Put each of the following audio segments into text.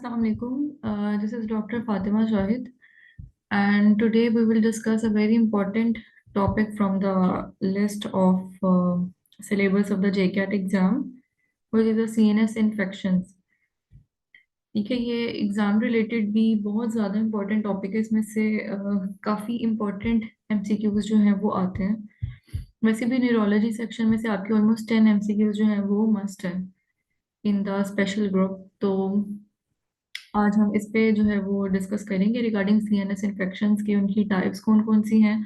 Assalamu alaikum. This is Dr. Fatima Shahid, and today we will discuss a very important topic from the list of syllabus of the JCAT exam, which is the CNS infections. ठीक है, ये exam related भी बहुत ज़्यादा important topic है। इसमें से काफ़ी इम्पोर्टेंट एमसीक्यूज जो हैं वो आते हैं। वैसे भी न्यूरोलॉजी सेक्शन में से आपके ऑलमोस्ट 10 एमसीक्यूज जो हैं वो मस्ट है इन द स्पेशल ग्रुप। तो आज हम इस पे जो है वो डिस्कस करेंगे रिगार्डिंग सीएनएस इन्फेक्शंस की, उनकी टाइप्स कौन कौन सी हैं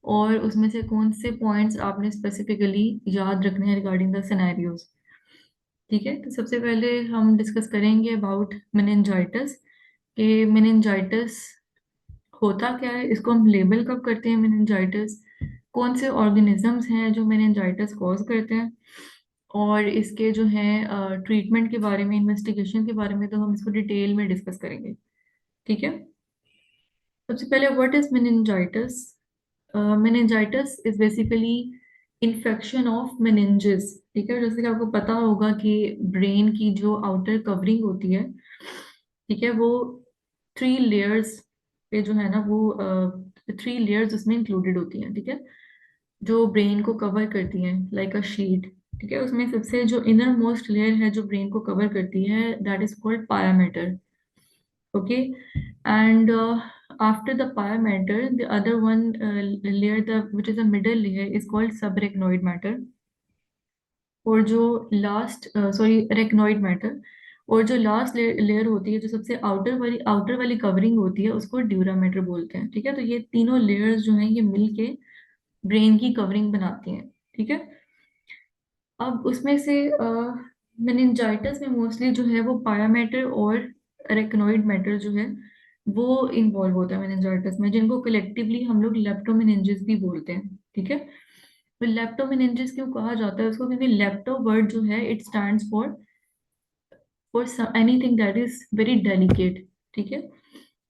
और उसमें से कौन से पॉइंट्स आपने स्पेसिफिकली याद रखने हैं रिगार्डिंग द सिनेरियोज। ठीक है, तो सबसे पहले हम डिस्कस करेंगे अबाउट मेनिंजाइटिस कि मेनिंजाइटिस होता क्या है, इसको हम लेबल कब करते हैं मेनिंजाइटिस, कौन से ऑर्गेनिजम्स हैं जो मेनिंजाइटिस कॉज करते हैं, और इसके जो है ट्रीटमेंट के बारे में, इन्वेस्टिगेशन के बारे में तो हम इसको डिटेल में डिस्कस करेंगे। ठीक है, सबसे पहले what is meningitis. Meningitis is basically infection of meninges. ठीक है, जैसे कि आपको पता होगा कि ब्रेन की जो आउटर कवरिंग होती है, ठीक है, वो 3 लेयर्स पे जो है ना वो 3 लेयर्स उसमें इंक्लूडेड होती हैं। ठीक है, जो ब्रेन को कवर करती हैं लाइक अ शीट। ठीक है, उसमें सबसे जो इनर मोस्ट लेयर है जो ब्रेन को कवर करती है, that is called pia mater. Okay, and after the pia matter, the other one layer, the which is a middle layer, is called subarachnoid matter. और जो लास्ट सॉरी रेक्नोइड मैटर, और जो last layer होती है, जो सबसे आउटर वाली कवरिंग होती है, उसको ड्यूरा मैटर बोलते हैं। ठीक है, तो ये तीनों लेयर्स जो हैं ये मिलके ब्रेन की कवरिंग बनाती हैं। ठीक है, अब उसमें से मेनिंजाइटिस में मोस्टली जो है वो पायामेटर और रेक्नोइड मैटर जो है वो इन्वॉल्व होता है मेनिंजाइटिस में, जिनको कलेक्टिवली हम लोग लेप्टोमेनिंजिस भी बोलते हैं। ठीक है, तो लेप्टोमेनिंजिस क्यों कहा जाता है उसको, क्योंकि लेप्टो वर्ड जो है it stands for anything that is very delicate. ठीक है,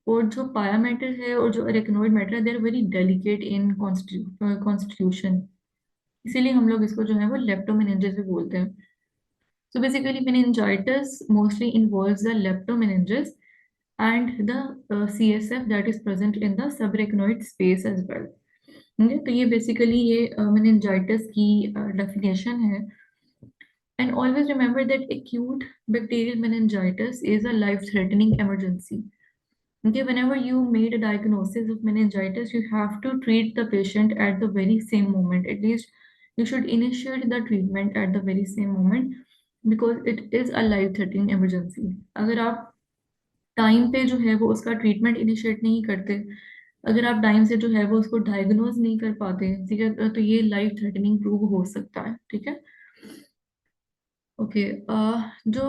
और जो पायामेटर है और जो रेक्नोइड मैटर है, they are very delicate in constitution, इसीलिए हम लोग इसको जो है वो लेप्टोमेनिंजिस भी बोलते हैं। So basically, meningitis mostly involves the leptomeninges and the CSF that is present in the subarachnoid space as well. Okay, तो ये बेसिकली ये meningitis की definition है। And always remember that acute bacterial meningitis is a life-threatening emergency. Okay, whenever you made a diagnosis of meningitis, you have to treat the patient at the very same moment. At least you should initiate the treatment at the very same moment because it is a life-threatening emergency. अगर आप time पे जो है वो उसका treatment initiate नहीं करते, अगर आप टाइम से जो है वो उसको डायग्नोज नहीं कर पाते, ठीक है, तो ये लाइफ थ्रेटनिंग प्रूव हो सकता है। ठीक है, ओके, जो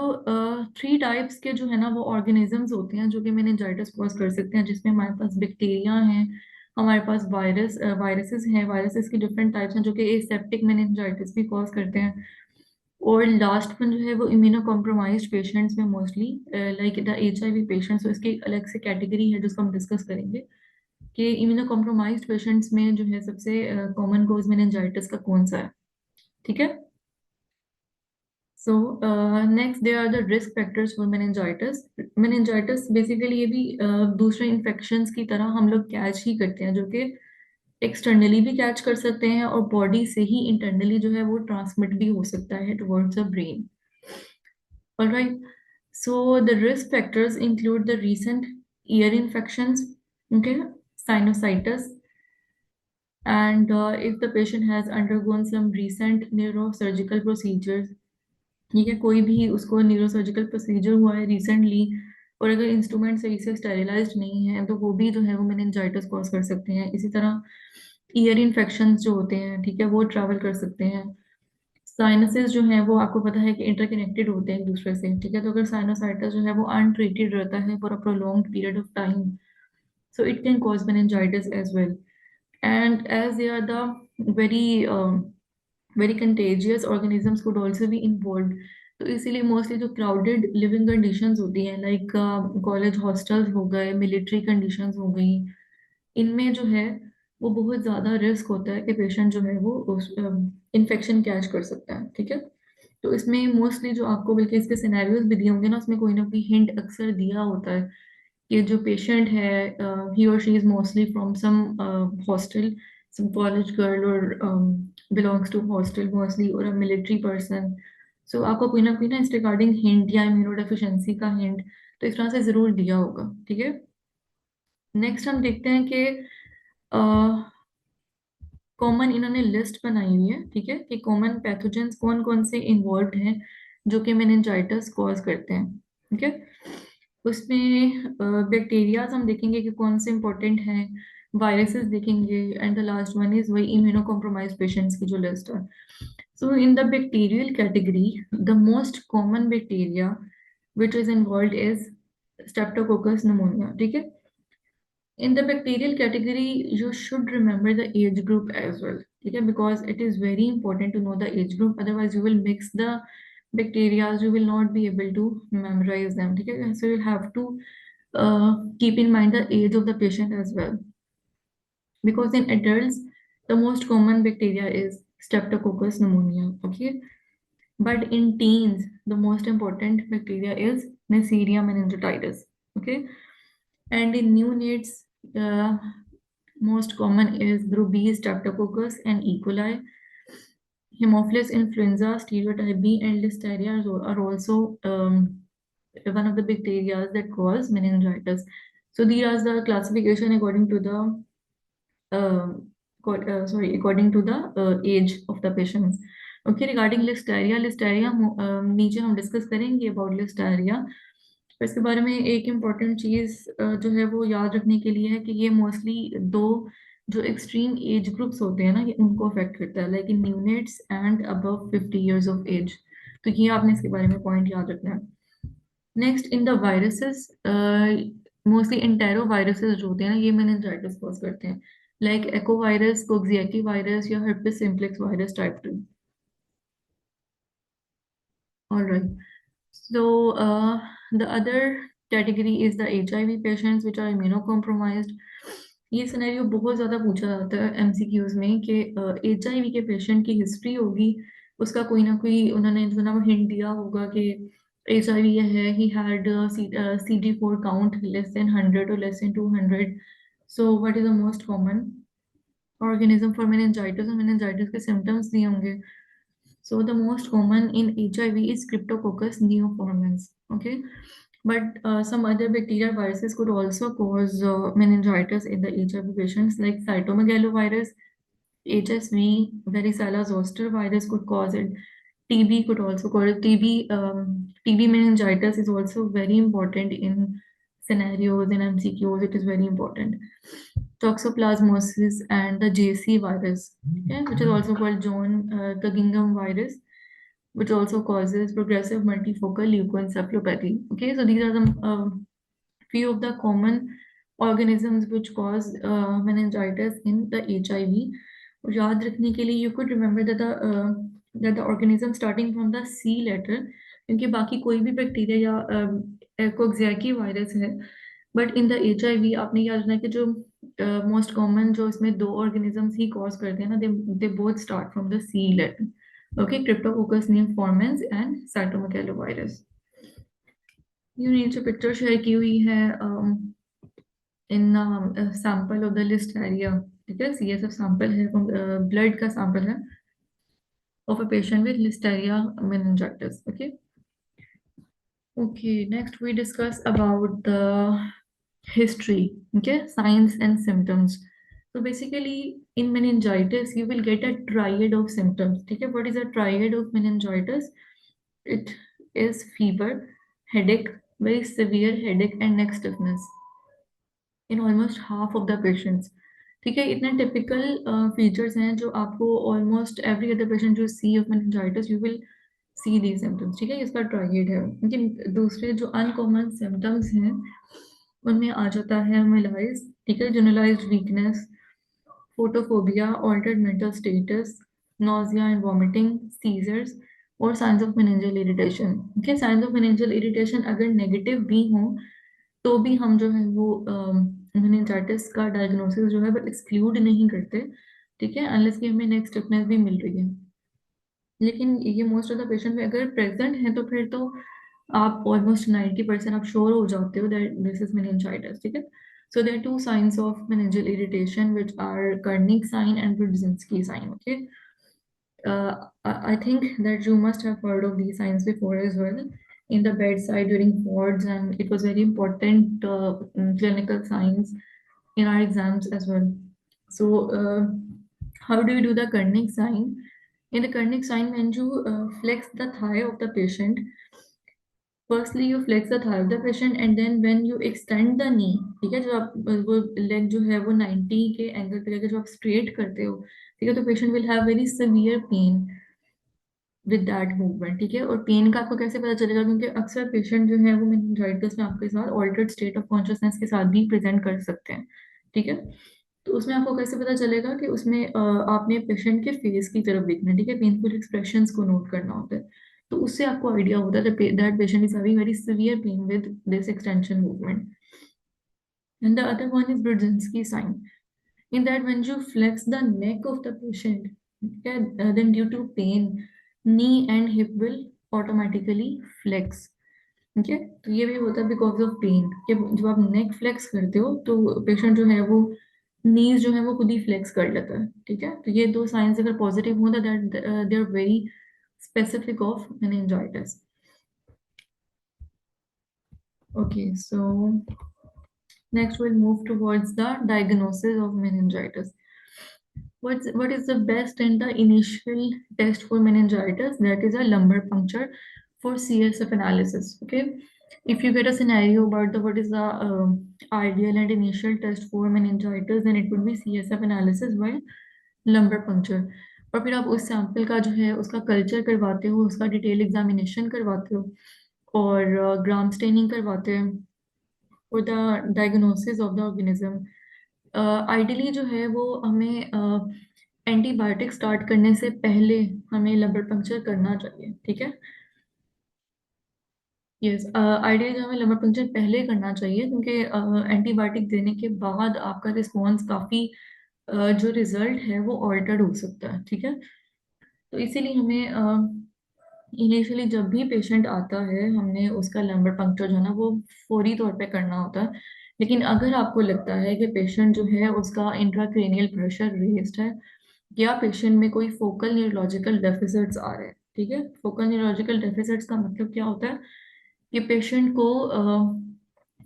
3 टाइप्स के जो है ना वो ऑर्गेनिजम्स होते हैं जो कि मेनिंजाइटिस कॉज कर सकते हैं, जिसमें हमारे पास बैक्टीरिया हैं, हमारे पास वायरसेस हैं। वायरसेस की डिफरेंट टाइप्स हैं जो कि एसेप्टिक मेनिंजाइटिस भी कॉज करते हैं। और लास्ट वन जो है वो इम्यूनो कॉम्प्रोमाइज्ड पेशेंट्स में mostly, like the HIV patients, तो इसकी एक अलग से कैटेगरी है जिसको हम डिस्कस करेंगे कि इम्यूनो कॉम्प्रोमाइज्ड पेशेंट्स में जो है सबसे कॉमन कोज मेनिंजाइटिस का कौन सा है। ठीक है, So next, there are the risk factors for meningitis. Meningitis basically ये भी दूसरे इन्फेक्शंस की तरह हम लोग कैच ही करते हैं, जो कि एक्सटर्नली भी कैच कर सकते हैं और बॉडी से ही इंटरनली जो है वो ट्रांसमिट भी हो सकता है towards the brain. Alright, so the risk factors include the recent ear infections, okay, sinusitis, and if the patient has undergone some recent neurosurgical procedures, ठीक है, कोई भी उसको न्यूरोसर्जिकल प्रोसीजर हुआ है रिसेंटली, और अगर इंस्ट्रूमेंट सही से स्टेरिलाइज्ड नहीं है तो वो भी जो है वो मेनिंजाइटिस कॉज कर सकते हैं। इसी तरह ईयर इन्फेक्शंस जो होते हैं, ठीक है, वो ट्रैवल कर सकते हैं। साइनसेस जो है वो आपको पता है कि इंटरकनेक्टेड होते हैं एक दूसरे से। ठीक है, तो अगर साइनोसाइटिस जो है वो अनट्रीटेड रहता है for a prolonged period of time, so it can cause meningitis as well. And as they are the very very contagious organisms could also be involved, तो इसीलिए मोस्टली जो क्राउडेड लिविंग कंडीशंस होती हैं, like college hostels हो गए, military conditions हो गई, इनमें जो है वो बहुत ज़्यादा रिस्क होता है कि पेशेंट जो है वो उस इन्फेक्शन कैच कर सकता है। ठीक है, तो इसमें मोस्टली जो आपको बल्कि इसके सिनेरियोज भी दिए होंगे ना, उसमें कोई ना कोई हिंट अक्सर दिया होता है कि जो पेशेंट है, ही और she is mostly from some hostel, some college girl, और बिलोंग्स टू हॉस्टल मोस्टली, और अ मिलिट्री पर्सन। सो आपको कोई ना कोई ना इस रिगार्डिंग हिंट या इम्यूनोडेफिशिएंसी का हिंट तो इस तरह से जरूर दिया होगा। ठीक है, नेक्स्ट हम देखते हैं कि कॉमन इन्होंने लिस्ट बनाई हुई है, ठीक है, कि कॉमन पैथोजेंस कौन कौन से इन्वॉल्व हैं जो कि मेनिंजाइटिस कॉज करते हैं। ठीक है, उसमें बैक्टीरियाज हम देखेंगे कि कौन से इंपॉर्टेंट हैं, वायरसेस देखेंगे, and the last one is वही इम्यूनो कॉम्प्रोमाइज पेशेंट्स की जो लिस्ट है। So in the bacterial category, the most common bacteria which is involve is streptococcus pneumoniae. ठीक है, in the bacterial category you should remember the age group as well. ठीक है, because it is very important to know the age group, otherwise you will mix the bacteria, you will not be able to memorize them. ठीक है, so you'll have to keep in mind the age of the patient as well, because in adults the most common bacteria is streptococcus pneumonia. Okay, but in teens the most important bacteria is Neisseria meningitidis. Okay, and in neonates, uh, most common is group B, Streptococcus and E. coli. Haemophilus influenza, stereotype B, and Listeria are also one of the bacteria that cause meningitis. So these are the classification according to the according to the age of the patients. Okay, regarding Listeria, नीचे हम discuss करेंगे about Listeria। तो इसके बारे में एक important चीज़ जो है वो याद रखने के लिए है कि ये मोस्टली दो जो एक्सट्रीम एज ग्रुप्स होते हैं ना, ये उनको अफेक्ट करता है, like in neonates and above 50 years of age. तो ये आपने इसके बारे में पॉइंट याद रखना है। Next, in the viruses, mostly entero viruses जो होते हैं ना, ये मेनिंजाइटिस कॉज करते हैं, like echo virus, coxsackie virus या herpes simplex virus type 2। Alright, so the other category is the HIV patients which are immunocompromised। ये सिनेरियो बहुत ज़्यादा पूछा जाता है एमसीक्यूज में कि HIV के पेशेंट की हिस्ट्री होगी, उसका कोई ना कोई उन्होंने जो ना वो हिंट दिया होगा कि HIV ये है, he had CD4 count less than 100 और less than 200। So what is the most common organism for meningitis, और मेनिंजाइटिस के सिम्टम्स दिए होंगे। So the most common in HIV is Cryptococcus neoformans. Okay, but some other bacterial viruses could also cause meningitis in the HIV patients, like cytomegalovirus, HSV, varicella zoster virus could cause it. TB could also cause it. TB meningitis is also very important in scenarios in MCQs. It is very important. Toxoplasmosis and the JC virus, okay, which is also called John Guggingham virus, which also causes progressive multifocal leukoencephalopathy. Okay, so these are the few of the common organisms which cause meningitis in the HIV. और याद रखने के लिए you could remember that the organism starting from the C letter, क्योंकि बाकी कोई भी bacteria या कोक्सियाकी वायरस है, बट इन द HIV आपने याद रखना है कि जो मोस्ट कॉमन जो इसमें दो ऑर्गेनिजम्स ही कॉज करते हैं ना, they both start from the C letter. Okay, Cryptococcus neoformans and cytomegalovirus। ये नीचे पिक्चर शेयर की हुई है इन सैंपल ऑफ द लिस्टेरिया। ठीक है, CSF सैंपल है, ब्लड का सैंपल है of a patient with Listeria meningitis. Okay, okay, next we discuss about the history. Okay, signs and symptoms. So basically in meningitis you will get a triad of symptoms. Okay, what is a triad of meningitis? It is fever, headache, very severe headache, and neck stiffness in almost half of the patients। ठीक है, इतने typical features हैं जो आपको almost every other patient जो see of meningitis you will see the symptoms. ठीक है, इसका ट्राइड है। लेकिन दूसरे जो अनकॉमन सिम्टम्स हैं उनमें आ जाता है मेलाइज, ठीक है, generalized weakness, photophobia, altered mental status, nausea and vomiting, seizures, और signs of meningeal irritation. Okay, signs of meningeal irritation अगर नेगेटिव भी हों तो भी हम जो है वो मेनिंजाइटिस का डायग्नोसिस जो है वो एक्सक्लूड नहीं करते। ठीक है, अनलेस कि हमें नेक स्टिफनेस भी मिल रही है। लेकिन ये मोस्ट ऑफ द पेशेंट में अगर प्रेजेंट है तो फिर तो आप ऑलमोस्ट 90% आप श्योर हो जाते हो दैट दिस इज meningitis, ठीक है। So there are two signs of meningeal irritation which are Kernig sign and Brudzinski sign, okay. I think that you must have heard of these signs before as well in the bedside during wards, and it was very important clinical signs in our exams as well. So, how do you do the Kernig sign? In the Kernig sign, when you flex the thigh of the patient, firstly you flex the thigh of the patient, and then when you extend the knee, ठीक है, जो आप वो leg जो है वो 90 के angle पे लेकर जो आप स्ट्रेट करते हो, ठीक है, तो patient will have very severe pain with that movement, ठीक है। और पेन का आपको कैसे पता चलेगा, क्योंकि अक्सर पेशेंट जो है वो मेनिंजाइटिस में आपके साथ ऑल्टर्ड स्टेट ऑफ कॉन्शियसनेस के साथ भी प्रेजेंट कर सकते हैं, ठीक है। तो उसमें आपको कैसे पता चलेगा कि उसमें आपने पेशेंट के फेस की तरफ देखना है, ठीक है, पेनफुल एक्सप्रेशंस को नोट करना होता है। तो उससे आपको आइडिया होता है that patient is having very severe pain with this extension movement. And the other one is Brudzinski sign, in that when you flex the neck of the patient, okay, then due to pain knee and hip will automatically flex, ठीक है। तो ये भी होता है because of pen, कि जब आप नेक फ्लेक्स करते हो तो पेशेंट जो है वो नीज जो है वो खुद ही फ्लेक्स कर लेता है, ठीक है। तो ये दो साइंस अगर पॉजिटिव हो that they are very specific of meningitis. Okay, so next we'll move towards the diagnosis of meningitis. What is the best and the initial test for meningitis? That is a lumbar puncture for CSF analysis. Okay, if you get a scenario about the what is the ideal and initial test for meningitis, then it would be CSF analysis by lumbar puncture. और फिर आप उस sample का जो है उसका culture करवाते हो, उसका डिटेल एग्जामिनेशन करवाते हो, और ग्राम स्टेनिंग करवाते हैं for the diagnosis of the organism. Ideally जो है वो हमें एंटीबायोटिक स्टार्ट करने से पहले हमें लंबर पंक्चर करना चाहिए, ठीक है। यस, आइडियली हमें लंबर पंक्चर पहले करना चाहिए, क्योंकि एंटीबायोटिक देने के बाद आपका रिस्पॉन्स काफ़ी जो रिजल्ट है वो ऑल्टर्ड हो सकता है, ठीक है। तो इसीलिए हमें इनिशियली जब भी पेशेंट आता है हमने उसका लंबर पंक्चर जो है ना वो फौरी तौर पे करना होता है। लेकिन अगर आपको लगता है कि पेशेंट जो है उसका इंट्राक्रेनियल प्रेशर रेस्ड है, या पेशेंट में कोई फोकल न्यूरोलॉजिकल डेफिसिट्स आ रहे हैं, ठीक है। फोकल न्यूरोलॉजिकल डेफिसिट्स का मतलब क्या होता है कि पेशेंट को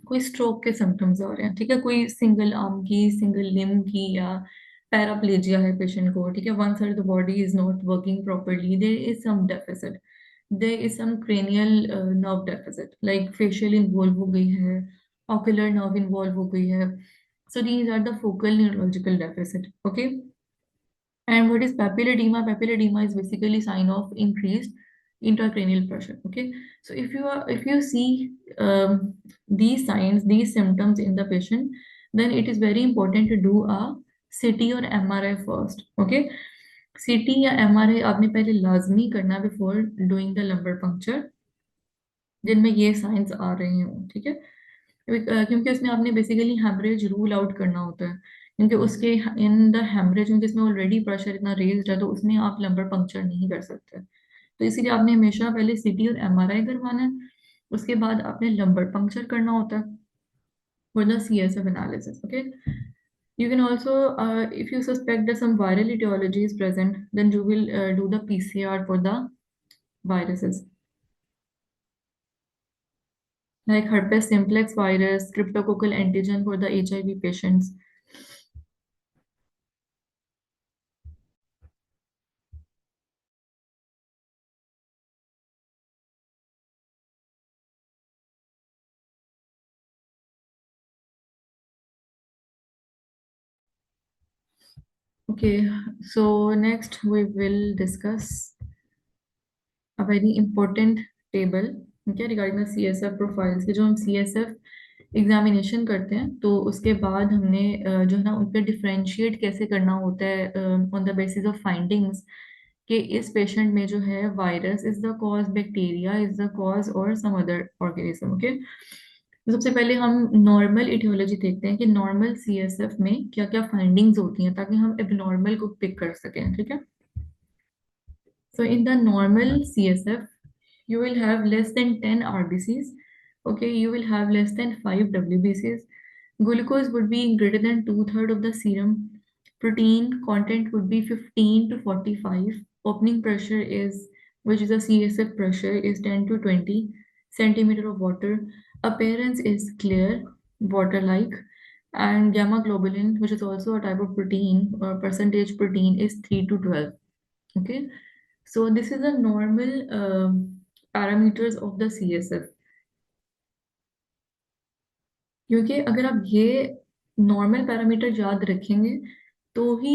कोई स्ट्रोक के सिम्टम्स आ रहे हैं, ठीक है, कोई सिंगल आर्म की सिंगल लिम्ब की या पैराप्लेजिया है पेशेंट को, ठीक है, one side of the body is not working properly, there is some deficit, there is some cranial nerve deficit, like facial involve हो गई है, ऑक्यूलर नर्व इन्वॉल्व हो गई है। So these are the focal neurological deficit. Okay. And what is papilledema? Papilledema is basically sign of increased intracranial pressure. Okay, so if you see these signs, these symptoms in the patient, then it is very important to do a CT or MRI first. Okay, CT या MRI आपने पहले लाजमी करना before doing the lumbar puncture जिनमें ये science आ रहे हों, ठीक है। क्योंकि उसमें आपने बेसिकली हेमरेज रूल आउट करना होता है, क्योंकि उसके इन द हेमरेज में जिसमें ऑलरेडी प्रेशर इतना रेज्ड है तो उसमें आप लंबर पंक्चर नहीं कर सकते। तो इसीलिए आपने हमेशा पहले सीटी और एमआरआई करवाना है, उसके बाद आपने लंबर पंक्चर करना होता है for the CSF analysis. Okay, you can also if you suspect that some viral etiology is present, then you will do the PCR for the viruses like herpes simplex virus, cryptococcal antigen for the HIV patients. Okay, so next we will discuss a very important table, okay, regarding the CSF profiles कि जो हम CSF examination करते हैं तो उसके बाद हमने जो है ना उन पर डिफ्रेंशिएट कैसे करना होता है on the basis of findings कि इस पेशेंट में जो है virus is the cause, bacteria is the cause और सम अदर ऑर्गेनिज्म। ओके, तो सबसे पहले हम नॉर्मल इटियोलॉजी देखते हैं कि नॉर्मल CSF में क्या क्या फाइंडिंग्स होती हैं ताकि हम एबनॉर्मल को पिक कर सकें, ठीक है। So in the normal CSF, you will have less than 10 RBCs. Okay, you will have less than 5 WBCs. Glucose would be greater than two-thirds of the serum. Protein content would be 15 to 45. Opening pressure is, which is the CSF pressure, is 10 to 20 centimeter of water. Appearance is clear, water-like, and gamma globulin, which is also a type of protein or percentage protein, is 3 to 12. Okay, so this is the normal parameters of the CSF. क्योंकि अगर आप ये normal parameter याद रखेंगे तो ही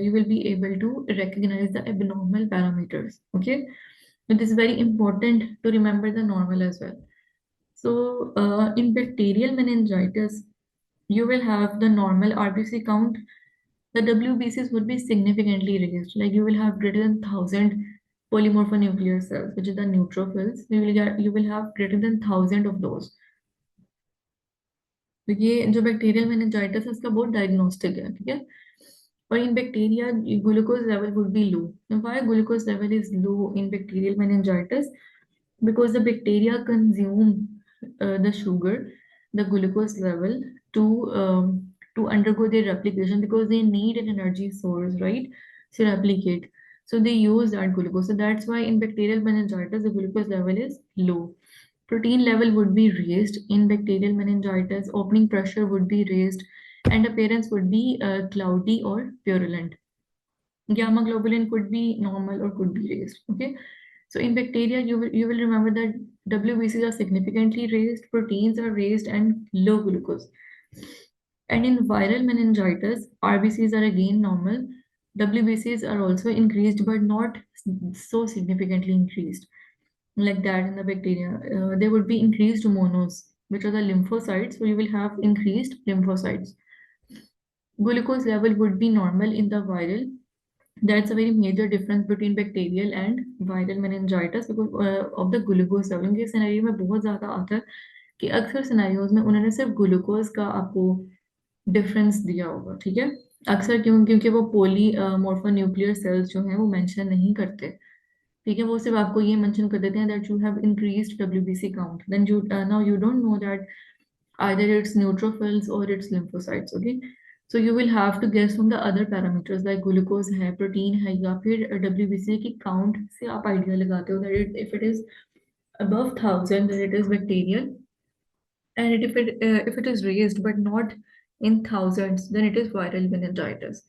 you will be able to recognize the abnormal parameters. Okay, it is very important to remember the normal as well. So in bacterial meningitis, you will have the normal RBC count. The WBCs would be significantly raised. Like you will have greater than 1,000 polymorphonuclear cells, which is the neutrophils. You will have greater than 1,000 of those. तो ये जो bacterial meningitis है इसका बहुत diagnostic है, ठीक है. और इन bacteria glucose level would be low. Why glucose level is low in bacterial meningitis? Because the bacteria consume the sugar, the glucose level to um, to undergo their replication, because they need an energy source, right, to replicate. So they use that glucose. So that's why in bacterial meningitis the glucose level is low. Protein level would be raised in bacterial meningitis. Opening pressure would be raised, and appearance would be cloudy or purulent. Gamma globulin could be normal or could be raised. Okay, so in bacteria, you will remember that WBCs are significantly raised, proteins are raised, and low glucose. And in viral meningitis, RBCs are again normal. WBCs are also increased, but not so significantly increased like that in the bacteria. There would be increased monos, which are the lymphocytes. So you will have increased lymphocytes. Glucose level would be normal in the viral. That's a very major difference between bacterial and viral meningitis because of the glucose level. उनके scenario में बहुत ज़्यादा आता है कि अक्सर scenarios में उन्होंने सिर्फ ग्लूकोज का आपको डिफरेंस दिया होगा, ठीक है. अक्सर क्योंकि वो पोली मोर्फोन्यूक्लियर सेल्स जो हैं वो मेंशन नहीं करते, ठीक है. वो सिर्फ आपको ये मेंशन कर देते हैं that you have increased WBC count, then you now you don't know that either it's neutrophils or it's lymphocytes. Okay, so you will have to guess from the other parameters like glucose है, protein है, या फिर WBC की count से आप idea लगाते हो that if it is above 1,000 then it is bacterial, and if it is raised but not in thousands then it is viral meningitis.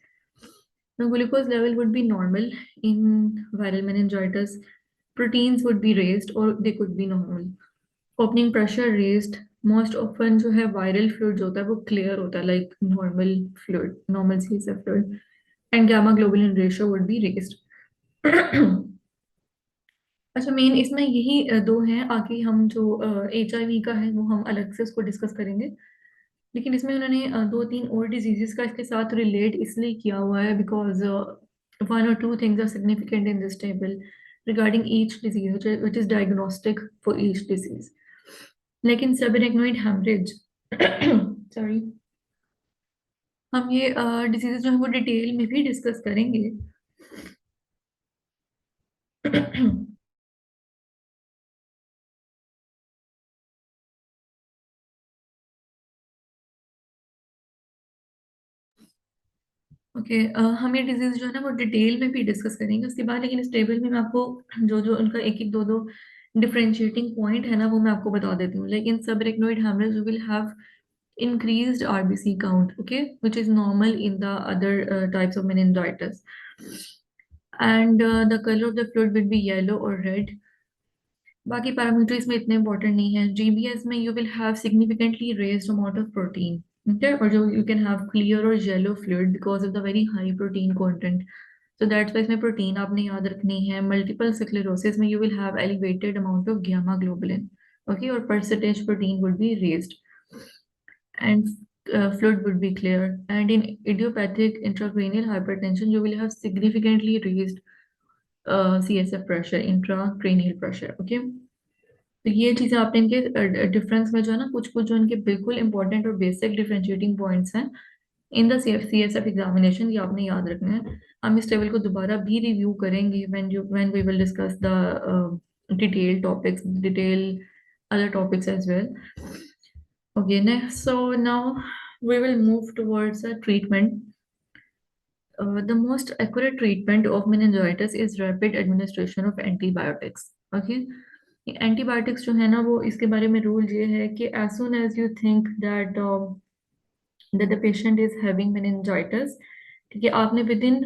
Now glucose level would be normal in viral meningitis. Proteins would be raised or they could be normal. Opening pressure raised. Most often जो है viral fluid जो होता है वो clear होता है like normal fluid, normal CSF fluid. And gamma globulin ratio would be raised. अच्छा, main इसमें यही दो हैं. आगे हम जो HIV का है वो हम अलग से उसको डिस्कस करेंगे. लेकिन इसमें उन्होंने दो तीन और डिजीजेस का इसके साथ रिलेट इसलिए किया हुआ है because one or two things are significant in this table regarding each disease, which is diagnostic for each disease. लेकिन सबरेक्नोइड हेमरेज सॉरी, हम ये डिजीजेस जो है वो डिटेल में भी डिस्कस करेंगे. ओके, हम ये डिजीज जो है ना वो डिटेल में भी डिस्कस करेंगे उसके बाद. लेकिन इस टेबल में मैं आपको जो जो उनका एक एक दो दो डिफरेंशिएटिंग पॉइंट है ना वो मैं आपको बता देती हूँ. लेकिन subarachnoid haemorrhage will have increased RBC count, okay, which is normal in the other types of meningitis. And the color of the fluid will be yellow or red. बाकी पैरामीटर इसमें इतने इंपॉर्टेंट नहीं है. GBS में you will have significantly raised amount of protein, okay, और जो you can have clear और yellow fluid because of the very high protein content. So that's why इसमें प्रोटीन आपने याद रखनी है. मल्टीपल स्क्लेरोसिस में you will have elevated amount of gamma globulin, okay, और percentage protein would be raised and fluid would be clear. And in idiopathic intracranial hypertension, you will have significantly raised CSF pressure, intracranial pressure. Okay, तो ये चीजें आपने इनके difference में जो है ना कुछ कुछ जो इनके बिल्कुल इंपॉर्टेंट और बेसिक डिफरेंशिएटिंग पॉइंट्स हैं इन द CSF एग्जामिनेशन, ये आपने याद रखना है। हम इस टेबल को दोबारा भी रिव्यू करेंगे when we will discuss the detail topics, detail other topics as well. Okay, next, so now we will move towards a treatment. The most accurate treatment of meningitis is rapid administration of antibiotics. Okay, antibiotics जो है ना, वो इसके बारे में rule ये है कि as soon as you think that the patient is having meningitis, ठीक है, आपने विद इन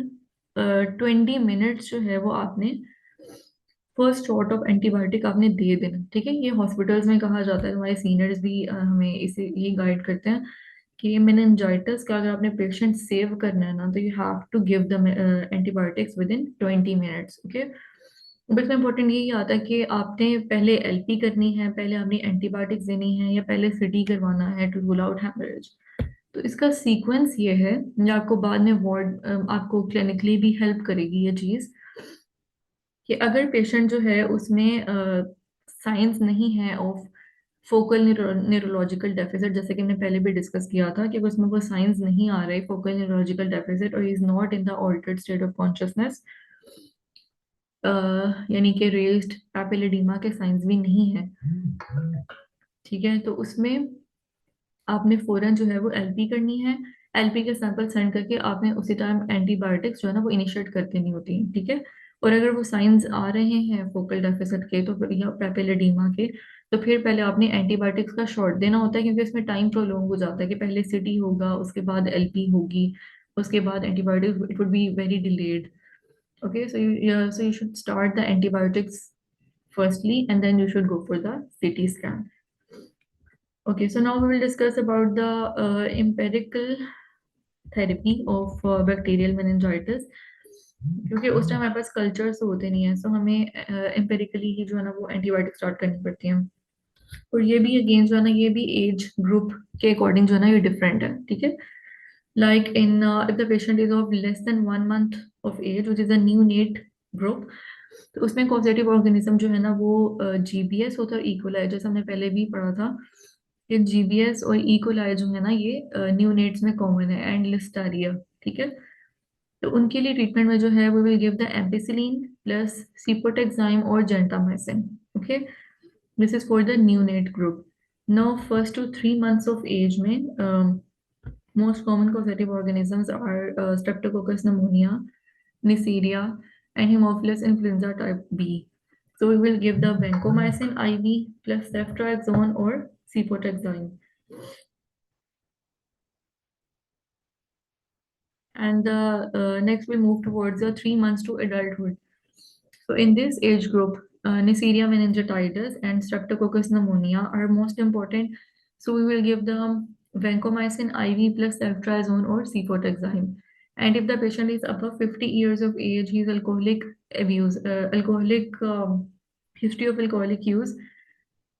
20 मिनट्स जो है वो आपने फर्स्ट शॉट ऑफ एंटीबायोटिक आपने दे देना। ठीक है, ये हॉस्पिटल्स में कहा जाता है, हमारे सीनियर्स भी हमें इसे ये गाइड करते हैं कि मेनिंजाइटिस का अगर आपने पेशेंट सेव करना है ना, तो you have to give the antibiotics within 20 minutes. Okay, but इसमें इंपॉर्टेंट यही आता है कि आपने पहले एलपी करनी है, पहले आपने एंटीबायोटिक्स देनी है, या पहले सिटी करवाना है टू रूल आउट हेमरेज। तो इसका सीक्वेंस ये है, जो आपको बाद में वार्ड आपको क्लिनिकली भी हेल्प करेगी ये चीज़, कि अगर पेशेंट जो है उसमें साइंस नहीं है ऑफ फोकल न्यूरोलॉजिकल डेफिसिट, जैसे कि हमने पहले भी डिस्कस किया था कि उसमें वो साइंस नहीं आ रही फोकल न्यूरोलॉजिकल डेफिसिट, और is not in the altered state of consciousness, यानी कि रेज्ड पैपिलिडीमा के साइंस भी नहीं है। ठीक है, तो उसमें आपने फौरन जो है वो एलपी करनी है। एलपी के सैंपल सेंड करके आपने उसी टाइम एंटीबायोटिक्स जो है ना वो इनिशिएट कर देनी होती है। ठीक है, और अगर वो साइंस आ रहे हैं फोकल डेफिसिट के तो या पैपिलिडीमा के, तो फिर पहले आपने एंटीबायोटिक्स का शॉट देना होता है, क्योंकि इसमें टाइम प्रोलॉन्ग हो जाता है कि पहले सिटी होगा, उसके बाद एलपी होगी, उसके बाद antibiotics, it would be very delayed. Okay, so you should start the antibiotics firstly and then you should go for the CT scan. Okay, so now we will discuss about the empirical therapy of bacterial meningitis. क्योंकि उस time हमारे पास cultures होते नहीं है, सो हमें empirically ही जो है ना वो एंटीबायोटिक स्टार्ट करनी पड़ती है। और ये भी अगेन जो है ना, ये भी एज ग्रुप के अकॉर्डिंग जो है ना ये डिफरेंट है। ठीक है, like in if the patient is of less than 1 month of age, which is a neonate group, तो उसमें कॉजेटिव ऑर्गेनिज्म जो है ना वो जीबीएस होता है, इकोलाई, जैसे हमने पहले भी पढ़ा था कि जीबीएस और इकोलाई जो है ना ये न्यूनेट्स में कॉमन है, एंड लिस्टारिया। ठीक है, तो उनके लिए ट्रीटमेंट में जो है we will give the ampicillin plus cefotaxime और gentamicin. Okay, this is for the neonate group. Now 1 to 3 months of age में most common causative organisms are Streptococcus pneumonia, Neisseria, and Haemophilus influenza type B. So we will give the vancomycin IV plus ceftriaxone or cefotaxime. And next we move towards the 3 months to adulthood. So in this age group, Neisseria meningitidis and Streptococcus pneumonia are most important. So we will give the vancomycin IV plus ceftriaxone or cefotaxime. And if the patient is above 50 years of age, he is alcoholic abuse, alcoholic history of alcoholic use,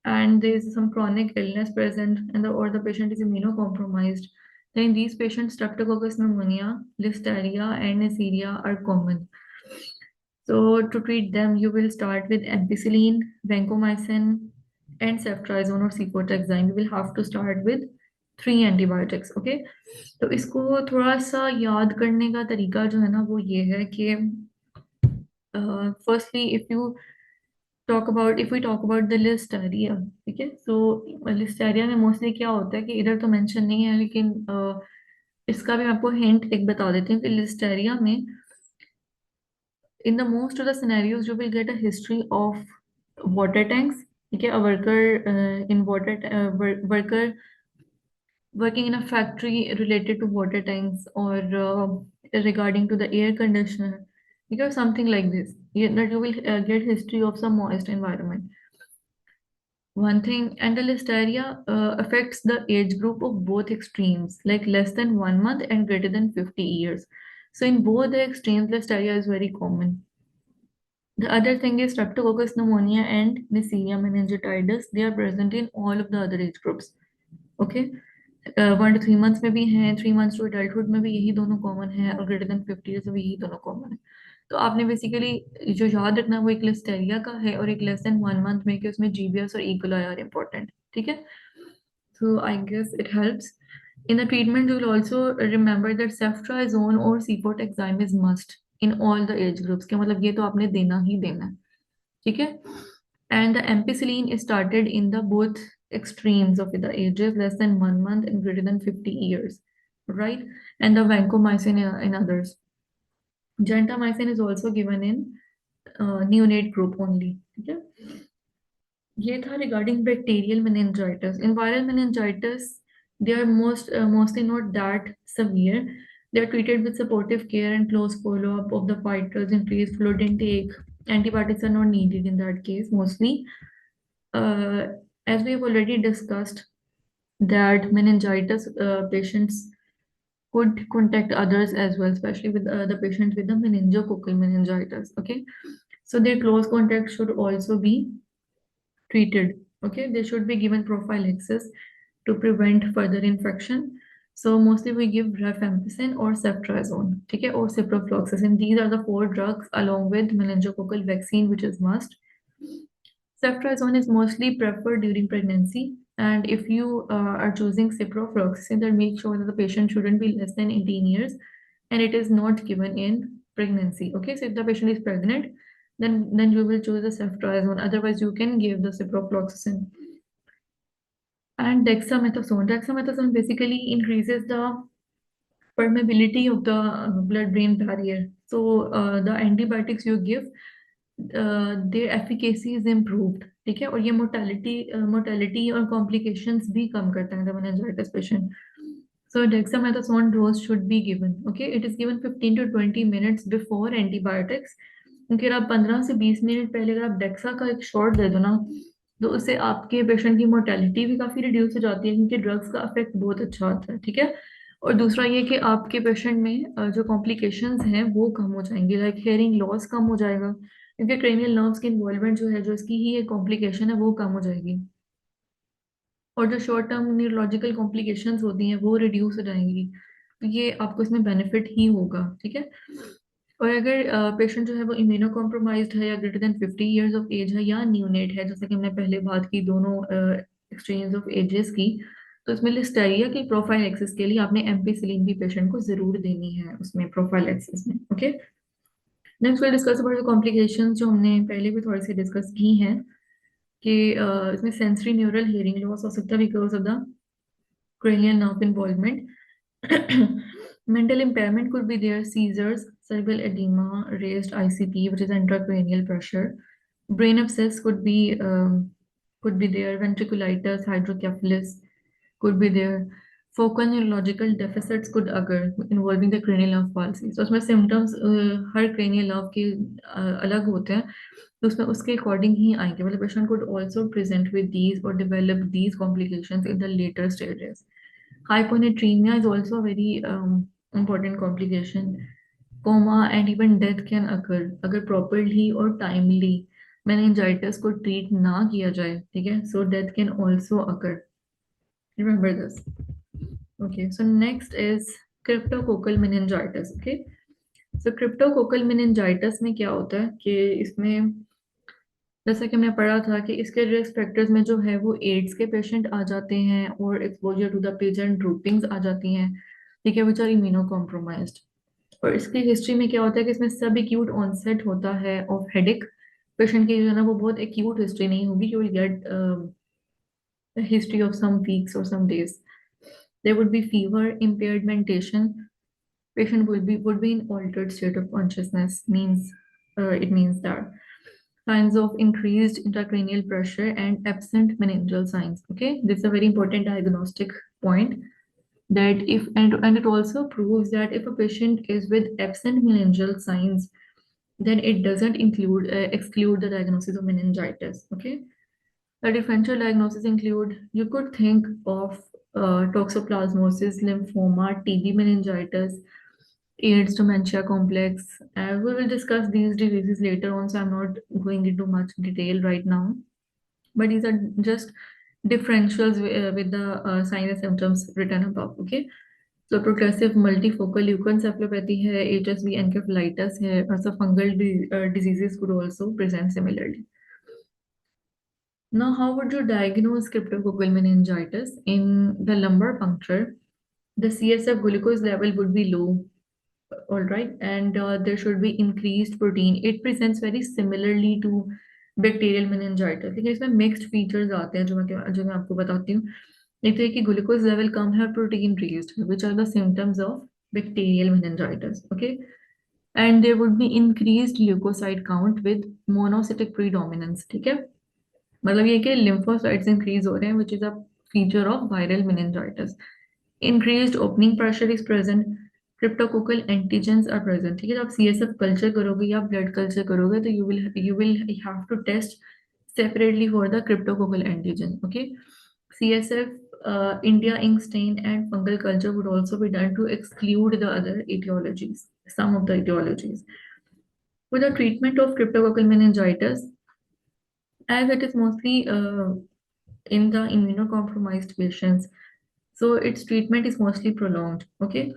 and there is some chronic illness present, and or the patient is immunocompromised, then in these patients, Streptococcus pneumonia, Listeria, and Neisseria are common. So to treat them, you will start with ampicillin, vancomycin, and ceftriaxone or cefotaxime. You will have to start with 3 antibiotics. Okay, तो इसको थोड़ा सा याद करने का तरीका जो है ना वो ये है कि firstly, if we talk about the listeria, ठीक है, so listeria में मोस्टली क्या होता है कि इधर तो मेंशन नहीं है, लेकिन इसका भी मैं आपको हिंट एक बता देती हूँ कि listeria में in the most of the scenarios you will get a history of water tanks. Okay, a worker in worker working in a factory related to water tanks, or regarding to the air conditioner, because something like this, that you will get history of some moist environment. One thing, and the listeria affects the age group of both extremes, like less than 1 month and greater than 50 years. So in both the extremes, listeria is very common. The other thing is Streptococcus pneumonia and Neisseria meningitidis. They are present in all of the other age groups. Okay, 1 to 3 months में भी हैं, 3 months to adulthood में भी यही दोनों common है, और greater than 50 years में भी यही दोनों कॉमन है। तो आपने बेसिकली जो याद रखना है वो एक लिस्टेरिया का है, और एक लेस देन 1 month में कि उसमें जीबीएस और इकोलाई आर इम्पोर्टेंट। ठीक है, so I guess it helps. In the treatment, you will also remember that ceftriaxone or cefotaxime is must in all the age groups. क्या मतलब ये तो आपने देना ही देना है, ठीक है? And the ampicillin is started in the both extremes of the ages less than 1 month and greater than 50 years, right? And the vancomycin in others. Gentamicin is also given in neonate group only. ठीक है? ये था regarding bacterial meningitis. In viral meningitis, they are mostly not that severe. They are treated with supportive care and close follow-up of the fighters, increased fluid intake. Antibiotics are not needed in that case mostly. Uh, as we have already discussed, that meningitis patients could contact others as well, especially with the patients with the meningococcal meningitis. Okay, so their close contact should also be treated. Okay, they should be given prophylaxis to prevent further infection. So mostly we give rifampicin or ceftriaxone, okay, or ciprofloxacin. These are the four drugs along with meningococcal vaccine, which is must. Ceftriaxone is mostly preferred during pregnancy, and if you are choosing ciprofloxacin, then make sure that the patient shouldn't be less than 18 years, and it is not given in pregnancy. Okay, so if the patient is pregnant, then you will choose the ceftriaxone. Otherwise, you can give the ciprofloxacin. And dexamethasone. Dexamethasone basically increases the permeability of the blood-brain barrier. So the antibiotics you give, their efficacy is improved. ठीक है, और ये mortality और complications भी कम करता है the meningitis patient. So dexamethasone dose should be given. Okay, it is given 15 to 20 minutes before antibiotics. क्योंकि अगर आप 15 से 20 मिनट पहले अगर आप डेक्सा का एक शॉट दे दो ना, तो उससे आपके पेशेंट की मोर्टेलिटी भी काफी रिड्यूस हो जाती है, क्योंकि ड्रग्स का इफेक्ट बहुत अच्छा होता है, ठीक है? और दूसरा ये कि आपके पेशेंट में जो कॉम्प्लिकेशंस हैं वो कम हो जाएंगे, लाइक हेयरिंग लॉस कम हो जाएगा, क्योंकि क्रेनियल नर्व्स की इन्वॉल्वमेंट जो है, जो इसकी ही एक कॉम्प्लिकेशन है, वो कम हो जाएगी। और जो शॉर्ट टर्म न्यूरोलॉजिकल कॉम्प्लिकेशंस होती हैं वो रिड्यूस हो जाएंगी। तो ये आपको इसमें बेनिफिट ही होगा, ठीक है? और अगर पेशेंट जो है वो इम्यूनो कॉम्प्रोमाइज्ड है या greater than 50 years of age है या न्यूनेट है, जैसे कि हमने पहले बात की दोनों एक्सचेंज ऑफ एजेस की, तो इसमें लिस्ट आई है कि प्रोफाइल एक्सेस के लिए आपने एम्पीसिलिन भी पेशेंट को जरूर देनी है उसमें प्रोफाइल एक्सेस में। Okay, next will discuss about the complications जो हमने पहले भी थोड़ी सी डिस्कस की हैं, कि इसमें सेंसरी न्यूरल हियरिंग लॉस हो सकता है because of the cranial nerve involvement. Mental impairment could be there, seizures, cerebral edema, raised ICP, which is intracranial pressure. Brain abscess could be there, ventriculitis, hydrocephalus could be there. Focal neurological deficits could occur involving the cranial nerve palsy. So उसमें symptoms हर cranial nerve के अलग होते हैं, तो उसमें उसके according ही आएंगे, मतलब patient could also present with these or develop these complications in the later stages. Hyponatremia is also a very important complication. Coma and even death can occur अगर properly और timely meningitis को treat ना किया जाए, ठीक है? So death can also occur. Remember this. Okay, so next is cryptococcal meningitis. Okay, so cryptococcal meningitis में क्या होता है कि इसमें जैसा कि हमने पढ़ा था कि इसके रिस्क फैक्टर्स में जो है वो एड्स के पेशेंट आ जाते हैं और एक्सपोजर टू द पेजेंट ड्रूपिंग्स आ जाती हैं, ठीक है, विच आर इम्यूनो कॉम्प्रोमाइज्ड। और इसकी हिस्ट्री में क्या होता है कि इसमें सब एक्यूट ऑनसेट होता है ऑफ हेडेक। पेशेंट की जो है ना वो बहुत एक्यूट हिस्ट्री नहीं होगी, you will get history of some weeks और some days. There would be fever, impaired mentation, patient would be in altered state of consciousness, means it means that signs of increased intracranial pressure and absent meningeal signs. Okay, this is a very important diagnostic point, that if and it also proves that if a patient is with absent meningeal signs, then it doesn't exclude the diagnosis of meningitis. Okay, the differential diagnosis include, you could think of toxoplasmosis, lymphoma, TB, meningitis, AIDS, dementia complex. We will discuss these diseases later on, so I'm not going into much detail right now. But these are just differentials with the signs and symptoms written above. Okay, so progressive multifocal leukoencephalopathy है, HSV encephalitis है, और so fungal diseases could also present similarly. Now, how would you diagnose cryptococcal meningitis? In the lumbar puncture, the CSF glucose level would be low. All right, and there should be increased protein. It presents very similarly to bacterial meningitis, लेकिन इसमें mixed features आते हैं जो मैं आपको बताती हूँ. एक तो ये कि ग्लूकोज लेवल कम है और प्रोटीन रेज्ड है, which are the symptoms of bacterial meningitis. Okay, and there would be increased leukocyte count with monocytic predominance. ठीक है, मतलब ये कि lymphocytes increase हो रहे हैं, which is a feature of viral meningitis. Increased opening pressure is present. Cryptococcal antigens are present. ठीक है, जब आप CSF कल्चर करोगे या ब्लड कल्चर करोगे तो you will have to test separately for the cryptococcal antigen. Okay, CSF, India ink stain and fungal culture would also be done to exclude the other etiologies, some of the etiologies. For the treatment of cryptococcal meningitis, as it is mostly in the immunocompromised patients, so its treatment is mostly prolonged. Okay,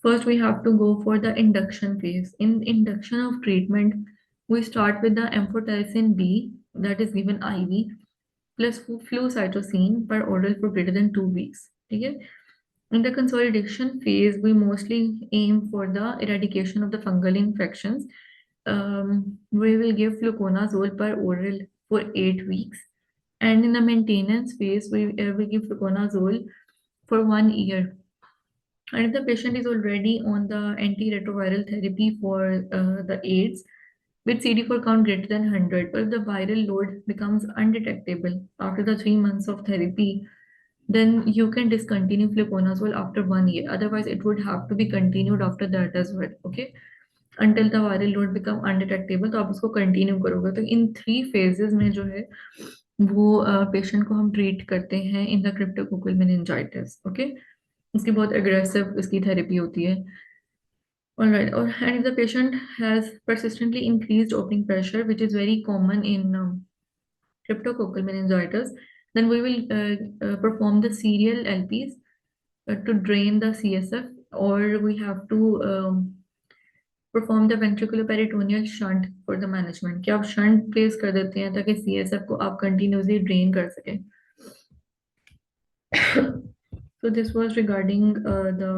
first we have to go for the induction phase. In induction of treatment, we start with the amphotericin B, that is given IV, plus flucytosine per oral for greater than 2 weeks. Okay, in the consolidation phase, we mostly aim for the eradication of the fungal infections. We will give fluconazole per oral for 8 weeks. And in the maintenance phase, we give fluconazole for 1 year. And if the patient is already on the antiretroviral therapy for the AIDS with CD4 count greater than 100, or if the viral load becomes undetectable after the 3 months of therapy, then you can discontinue fluconazole after 1 year. Otherwise, it would have to be continued after that as well. Okay, until the viral load become undetectable, तो आप उसको continue करोगे. तो इन 3 phases में जो है वो patient को हम ट्रीट करते हैं in the cryptococcal meningitis. Okay, इसकी बहुत एग्रेसिव इसकी थेरेपी होती है. All right, and if the patient has persistently increased opening pressure, which is very common in cryptococcal meningitis, then we will perform the serial LPs to drain the CSF, or we have to perform the ventriculoperitoneal shunt for the management. कि आप shunt place कर देते हैं ताकि CSF को आप continuously drain कर सकें. So this was regarding the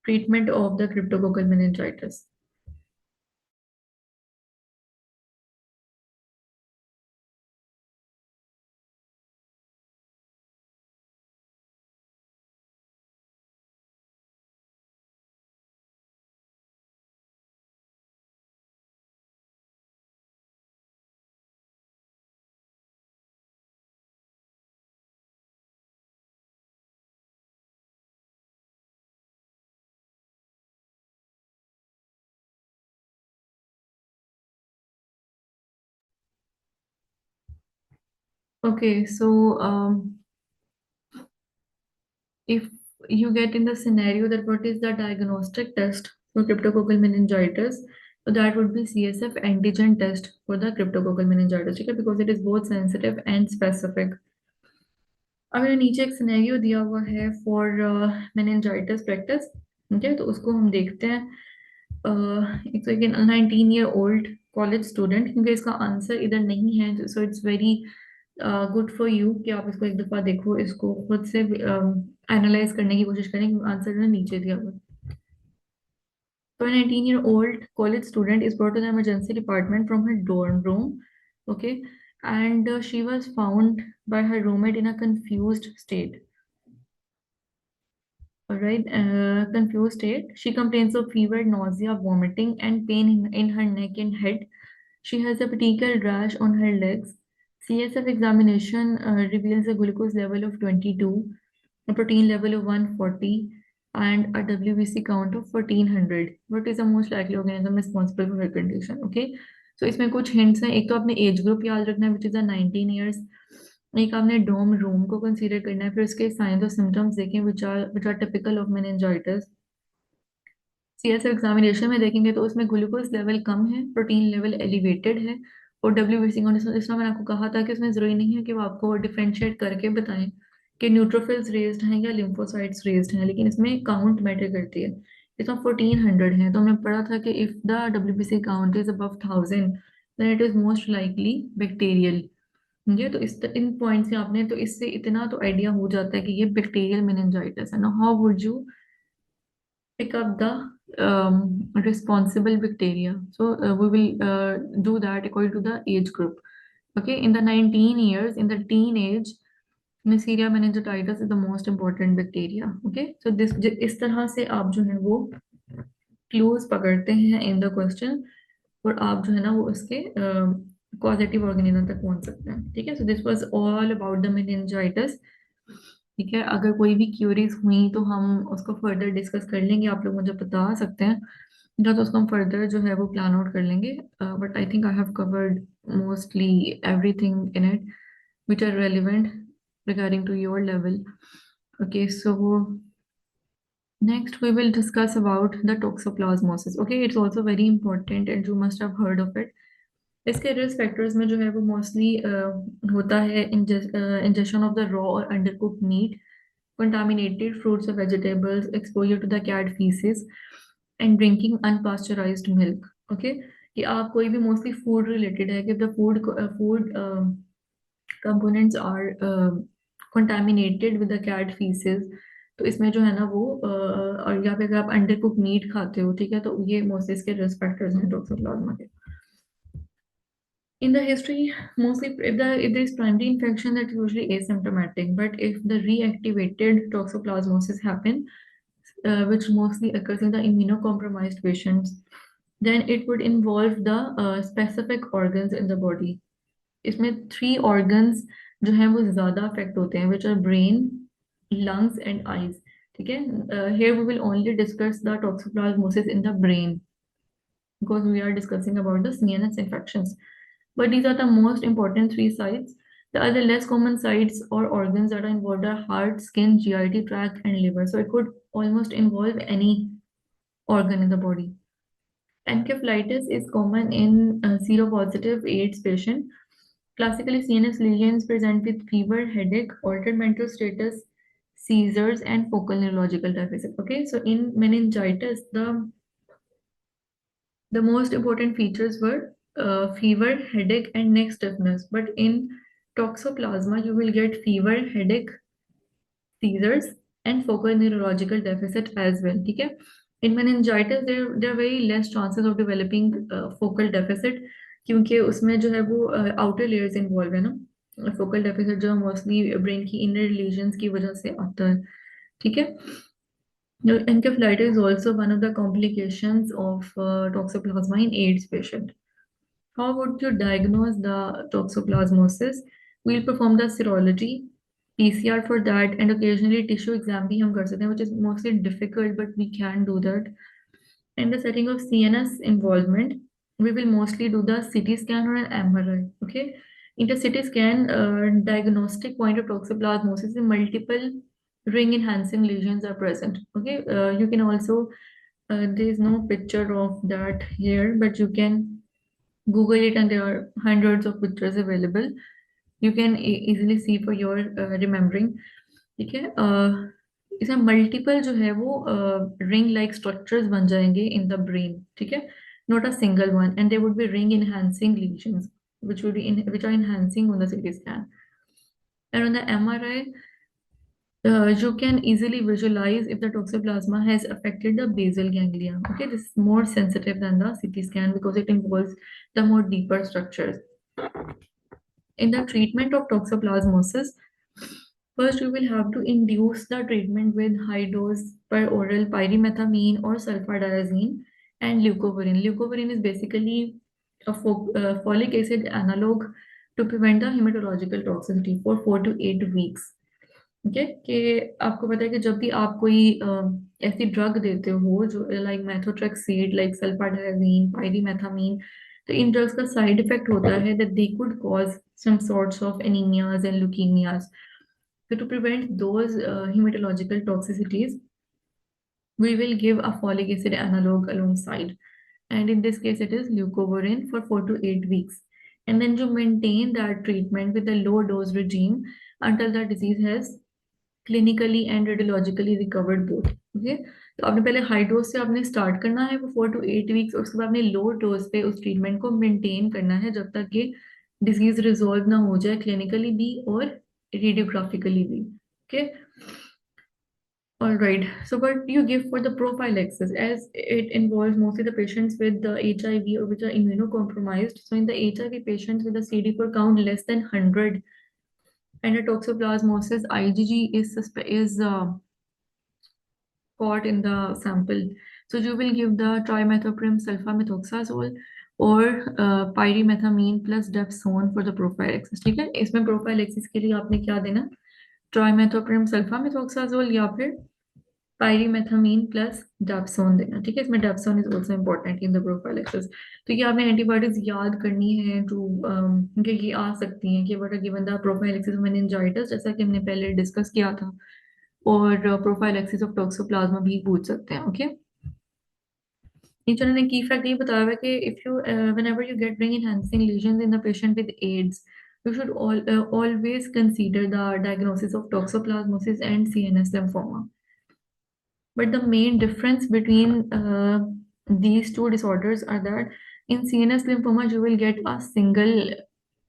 treatment of the cryptococcal meningitis. Okay, so if you get in the scenario that what is the diagnostic test for cryptococcal meningitis, so that would be CSF antigen test for the cryptococcal meningitis, ठीक है, because it is both sensitive and specific. अगर नीचे एक scenario दिया हुआ है for meningitis practice, ठीक है, तो उसको हम देखते हैं. एक तो 19-year-old कॉलेज स्टूडेंट, क्योंकि इसका आंसर इधर नहीं है, so it's very good for you कि आप इसको एक दफा देखो, इसको खुद से एनालाइज करने की कोशिश करें कि आंसर जो नीचे दिया हुआ है. So an 18-year-old college student is brought to the emergency department from her dorm room. Okay, and she was found by her roommate in a confused state. All right, confused state. She complains of fever, nausea, vomiting, and pain in her neck and head. She has a petechial rash on her legs. CSF examination reveals a glucose level of 22, a protein level of 140, and a WBC count of 1400. What is the most likely organism responsible for her condition? Okay, so इसमें कुछ hints हैं. एक तो आपने age group याद रखना है, which is a 19 years. एक आपने डोम रूम को कंसीडर करना है, फिर उसके साइंस और सिम्टम्स देखें which are typical of meningitis. CSF examination में देखेंगे तो उसमें ग्लूकोज लेवल कम है, प्रोटीन लेवल एलिवेटेड है, और WBC काउंट, इसमें मैंने आपको कहा था कि उसमें जरूरी नहीं है कि वो आपको डिफरेंशिएट करके बताएं कि न्यूट्रोफिल्स रेज्ड हैं या लिम्फोसाइट्स रेज्ड हैं, लेकिन इसमें काउंट मैटर करती है. इसमें 1400 है, तो हमने पढ़ा था कि if the WBC count is above 1000 then it is most likely bacterial. ये तो इन पॉइंट से आपने तो इससे इतना तो आइडिया हो जाता है कि ये बैक्टीरियल मेनिंजाइटिस है ना. How would you pick up the responsible bacteria? So we will do that according to the age group. Okay, in the 19 years, in the teenage, Neisseria meningitis is the most important bacteria. Okay, so इस तरह से आप जो है वो clues पकड़ते हैं in the question, और आप जो है ना वो उसके कॉजेटिव ऑर्गेनिज्म तक पहुंच सकते हैं. ठीक है, so this was all about the meningitis. ठीक है, अगर कोई भी क्यूरीज हुई तो हम उसको फर्दर डिस्कस कर लेंगे, आप लोग मुझे बता सकते हैं, या तो उसको हम फर्दर जो है वो प्लान आउट कर लेंगे. But I think I have covered mostly everything in it which are relevant regarding to your level. Okay, so next we will discuss about the toxoplasmosis. Okay, it's also very important and you must have heard of it. इसके risk factors में जो है वो mostly होता है injection of the raw और अंडरकुक्ड meet, contaminated fruits or vegetables, exposure to the cat feces, and drinking unpasteurized milk. Okay, कि आप कोई भी मोस्टली फूड रिलेटेड है कि the food components are contaminated with the cat feces, तो इसमें जो है ना वो और या फिर अगर आप अंडर कुक मीट खाते हो, ठीक है, तो ये मोस्टली इसके रिस्क फैक्टर्स हैं टोक्सोप्लाज्मा के. In the history, mostly if there is primary infection, that's usually asymptomatic. But if the reactivated toxoplasmosis happen, which mostly occurs in the immunocompromised patients, then it would involve the specific organs in the body. इसमें 3 organs जो हैं वो ज़्यादा affect होते हैं, which are brain, lungs and eyes. ठीक है, here we will only discuss the toxoplasmosis in the brain because we are discussing about the CNS infections. But these are the most important 3 sites. The other less common sites or organs that are involved are heart, skin, GIT tract, and liver. So it could almost involve any organ in the body. Encephalitis is common in seropositive AIDS patient. Classically, CNS lesions present with fever, headache, altered mental status, seizures, and focal neurological deficit. Okay, so in meningitis, the most important features were fever, headache, and neck stiffness. But in toxoplasma, you will get fever, headache, seizures, and focal neurological deficit as well. ठीक है? In meningitis, there are very less chances of developing focal deficit क्योंकि उसमें जो है वो outer layers involved है ना. Focal deficit जो मोस्टली ब्रेन की इनर लीजन्स की वजह से आता है. ठीक है. Now, encephalitis is also one of the complications of toxoplasma in AIDS patient. How would you diagnose the toxoplasmosis? We'll perform the serology, PCR for that, and occasionally tissue exam भी हम कर सकते हैं, which is mostly difficult, but we can do that. In the setting of CNS involvement, we will mostly do the CT scan or an MRI. Okay. In the CT scan, diagnostic point of toxoplasmosis in multiple ring enhancing lesions are present. Okay. You can also, there is no picture of that here, but you can Google it and there are hundreds of pictures available. You can easily see for your remembering. ठीक है, इसमें multiple जो है वो ring like structures बन जाएंगे in the brain. ठीक है, not a single one, and there would be ring enhancing lesions which are enhancing on the CT scan. And on the MRI, you can easily visualize if the toxoplasma has affected the basal ganglia. Okay, this is more sensitive than the CT scan because it involves the more deeper structures. In the treatment of toxoplasmosis, first we will have to induce the treatment with high dose per oral pyrimethamine or sulfadiazine and leucovorin. Leucovorin is basically a folic acid analog to prevent the hematological toxicity for 4 to 8 weeks. ठीक है, कि आपको पता है कि जब भी आप कोई ऐसी ड्रग देते हो जो लाइक मेथोट्रेक्सेट, लाइक सल्फाडायजीन, पायरीमेथामीन, तो इन ड्रग्स का साइड इफेक्ट होता है that they could cause some sorts of anemias and leukemias. So to prevent those hematological toxicities, we will give a folic acid analog alongside. And in this case, it is leucovorin for 4 to 8 weeks. And then to maintain that treatment with a low dose regime until the disease has clinically and radiologically recovered both. Okay, तो आपने पहले high dose से आपने start करना है वो 4 to 8 weeks, और उसके बाद आपने लो डोज पे उस ट्रीटमेंट को मेंटेन करना है जब तक ये डिजीज रिजॉल्व ना हो जाए क्लिनिकली भी और रेडियोग्राफिकली भी. Okay. All right. So, what you give for the prophylaxis, as it involves mostly the patients with the HIV or which are immunocompromised. So, in the HIV patients with a CD4 count less than 100 and a toxoplasmosis, IgG is caught in the sample. So, you will give the trimethoprim sulfamethoxazole or pyrimethamine plus dapsone for the prophylaxis. ठीक है, इसमें prophylaxis के लिए आपने क्या देना? Trimethoprim sulfamethoxazole या फिर पायरीमेथामीन प्लस डाप्सोन देना. ठीक है, इसमें dapsone is also important in the prophylaxis. तो ये आपने एंटीबायोटिक्स याद करनी है टू कि ये आ सकती हैं कि what are given the prophylaxis of meningitis, जैसा कि हमने पहले डिस्कस किया था, और प्रोफाइलैक्सिस ऑफ टॉक्सोप्लाज्मा भी पूछ सकते हैं. ओके, नीचे उन्होंने की फैक्ट ये बताया हुआ है कि if you whenever you get ring enhancing lesions in the patient with AIDS, you should always consider the diagnosis of toxoplasmosis and CNS lymphoma. But the main difference between these two disorders are that in CNS lymphoma you will get a single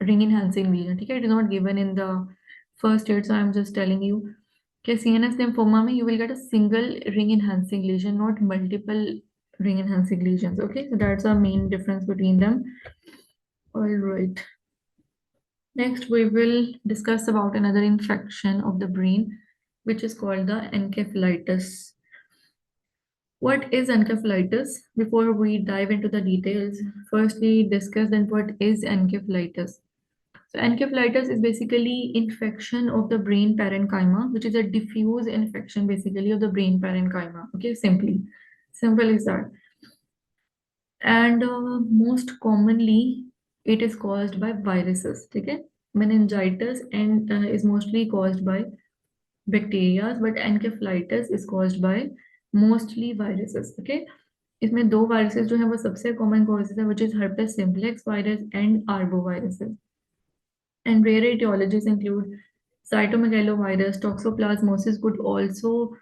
ring enhancing lesion. ठीक है, it is not given in the first aid, so I am just telling you कि CNS lymphoma में you will get a single ring enhancing lesion, not multiple ring enhancing lesions. Okay, so that's the main difference between them. All right. Next, we will discuss about another infection of the brain, which is called the encephalitis. What is encephalitis? Before we dive into the details, firstly discuss then what is encephalitis. So encephalitis is basically infection of the brain parenchyma, which is a diffuse infection basically of the brain parenchyma. Okay, simple is that. And most commonly it is caused by viruses. Okay, meningitis and is mostly caused by bacteria, but encephalitis is caused by mostly viruses. Okay, इसमें दो viruses जो है वो सबसे common causes है, which is herpes simplex virus and arboviruses. And rare etiologies include cytomegalovirus. Toxoplasmosis could also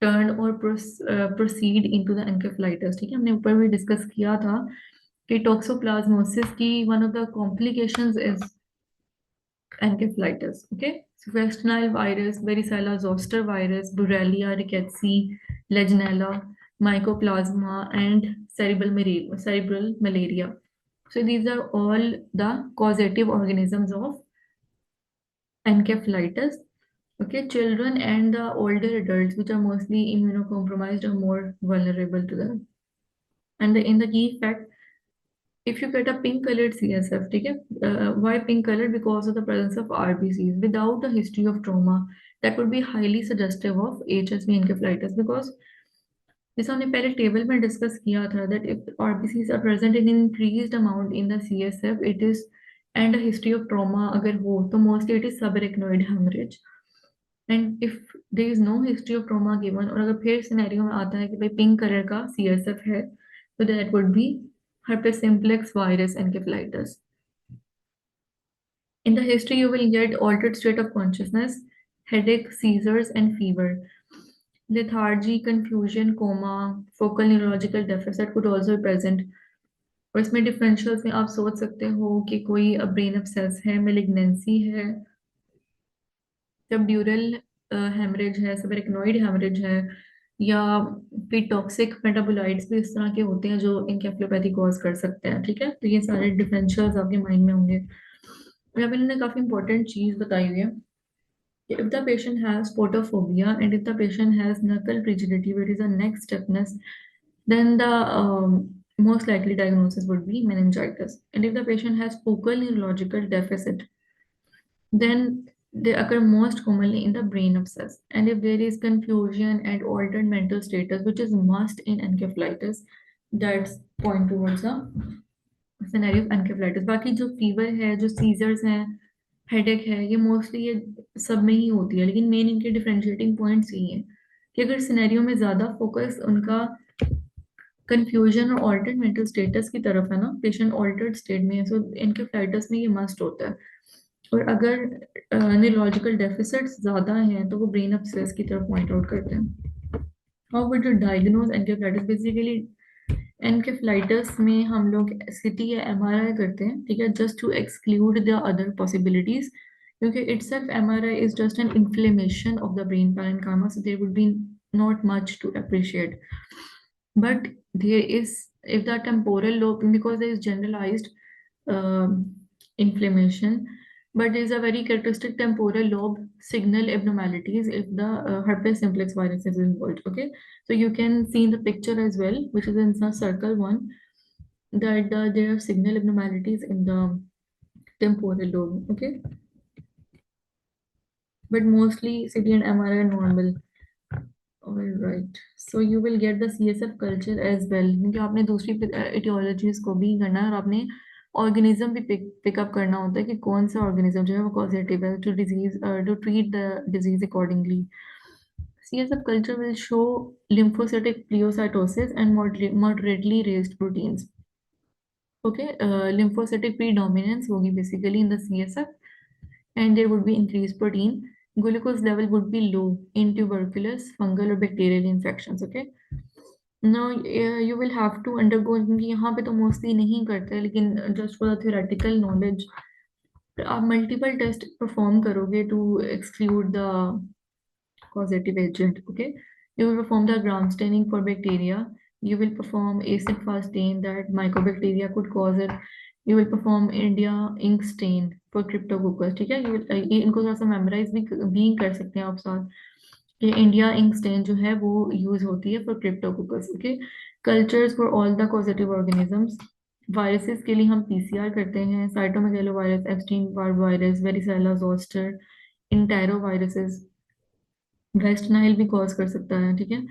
turn or proceed into the encephalitis. ठीक है, हमने ऊपर भी डिस्कस किया था कि टॉक्सोप्लाज्मोसिस की one of the complications is encephalitis. Okay, so West Nile virus, varicella zoster virus, Borrelia rickettsii, Legionella, Mycoplasma, and cerebral malaria. So these are all the causative organisms of encephalitis. Okay, children and the older adults, which are mostly immunocompromised, are more vulnerable to them. And in the key fact, if you get a pink colored CSF, okay, why pink colored? Because of the presence of RBCs without a history of trauma, that would be highly suggestive of HSV encephalitis. Because जैसे हमने पहले table में discuss किया था that if RBCs are present in increased amount in the CSF, it is and a history of trauma अगर हो तो mostly it is subarachnoid hemorrhage. And if there is no history of trauma given और अगर फिर scenario में आता है कि भाई पिंक कलर का CSF है, तो that would be herpes simplex virus encephalitis. In the history, you will get altered state of consciousness, headache, seizures, and fever. Lethargy, confusion, coma, focal neurological deficit could also be present. और इसमें differentials में आप सोच सकते हो कि कोई brain obsess है, मेलिग्नेंसी है, सबड्यूरल हेमरेज है, सबरेक्नोइड हेमरेज है, या फिर टॉक्सिक मेटाबोलाइट्स भी इस तरह के होते हैं जो एन्केफेलोपैथी कॉज कर सकते हैं. ठीक है, तो ये सारे डिफरेंशियल्स आपके माइंड में होंगे. यहाँ पे इन्होंने काफी इंपॉर्टेंट चीज बताई हुई है. If the patient has photophobia and if the patient has knuckle rigidity, which is a neck stiffness, then the most likely diagnosis would be meningitis. And if the patient has focal neurological deficit, then they occur most commonly in the brain abscess. And if there is confusion and altered mental status, which is must in encephalitis, that's point towards the scenario of encephalitis. बाकी जो fever है, जो seizures हैं, headache है, ये mostly ये सब में ही होती है, लेकिन मेन इनके डिफरेंशिएटिंग पॉइंट्स यही हैं कि अगर सिनेरियो में ज्यादा फोकस उनका कंफ्यूजन और ऑल्टर्ड मेंटल स्टेटस की तरफ है ना, पेशेंट ऑल्टर्ड स्टेट में है, सो एन्केफेलाइटिस में ये मस्ट होता है. और अगर न्यूरोलॉजिकल डेफिसिट्स ज्यादा हैं तो वो ब्रेन अब्सेस की तरफ पॉइंट आउट करते हैं. How would you diagnose encephalitis? Basically encephalitis में हम लोग सीटी या एमआरआई करते हैं, ठीक है, just to exclude the other possibilities, क्योंकि itself MRI is just an inflammation of the brain parenchyma, so there would be not much to appreciate. But there is, if the temporal lobe, because there is generalized inflammation, but there is a very characteristic temporal lobe signal abnormalities if the herpes simplex virus is involved. Okay, so you can see in the picture as well, which is in the circle one, that there are signal abnormalities in the temporal lobe. Okay, but mostly CT and MRI are normal. All right, so you will get the CSF culture as well, क्योंकि आपने दूसरी etiologies को भी करना है और आपने organism भी पिकअप करना होता है कि कौन सा ऑर्गेनिज्म जो है वो कॉजेटिव है to disease, to treat the disease accordingly. CSF culture will show lymphocytic pleocytosis and moderately raised proteins. Okay, lymphocytic predominance होगी basically in the CSF, and there would be increased protein. Glucose level would be low in tuberculous, fungal or bacterial infections. Okay. Now you will have to undergo, क्योंकि यहाँ पे तो mostly नहीं करते, लेकिन just for the theoretical knowledge आप multiple test perform करोगे to exclude the causative agent. Okay, you will perform the gram staining for bacteria. You will perform acid fast stain that mycobacteria could cause it. You will perform India ink stain for cryptococcus. ठीक है, you will, ये इनको थोड़ा सा memorise भी कर सकते हैं आप साथ, कि इंडिया इंक स्टेन जो है वो यूज होती है for Cryptococcus. Okay, cultures for all the causative organisms. Viruses के लिए हम पीसीआर करते हैं, cytomegalo virus, Epstein Barr virus, varicella zoster, intero viruses, West Nile भी कॉज कर सकता है. ठीक है,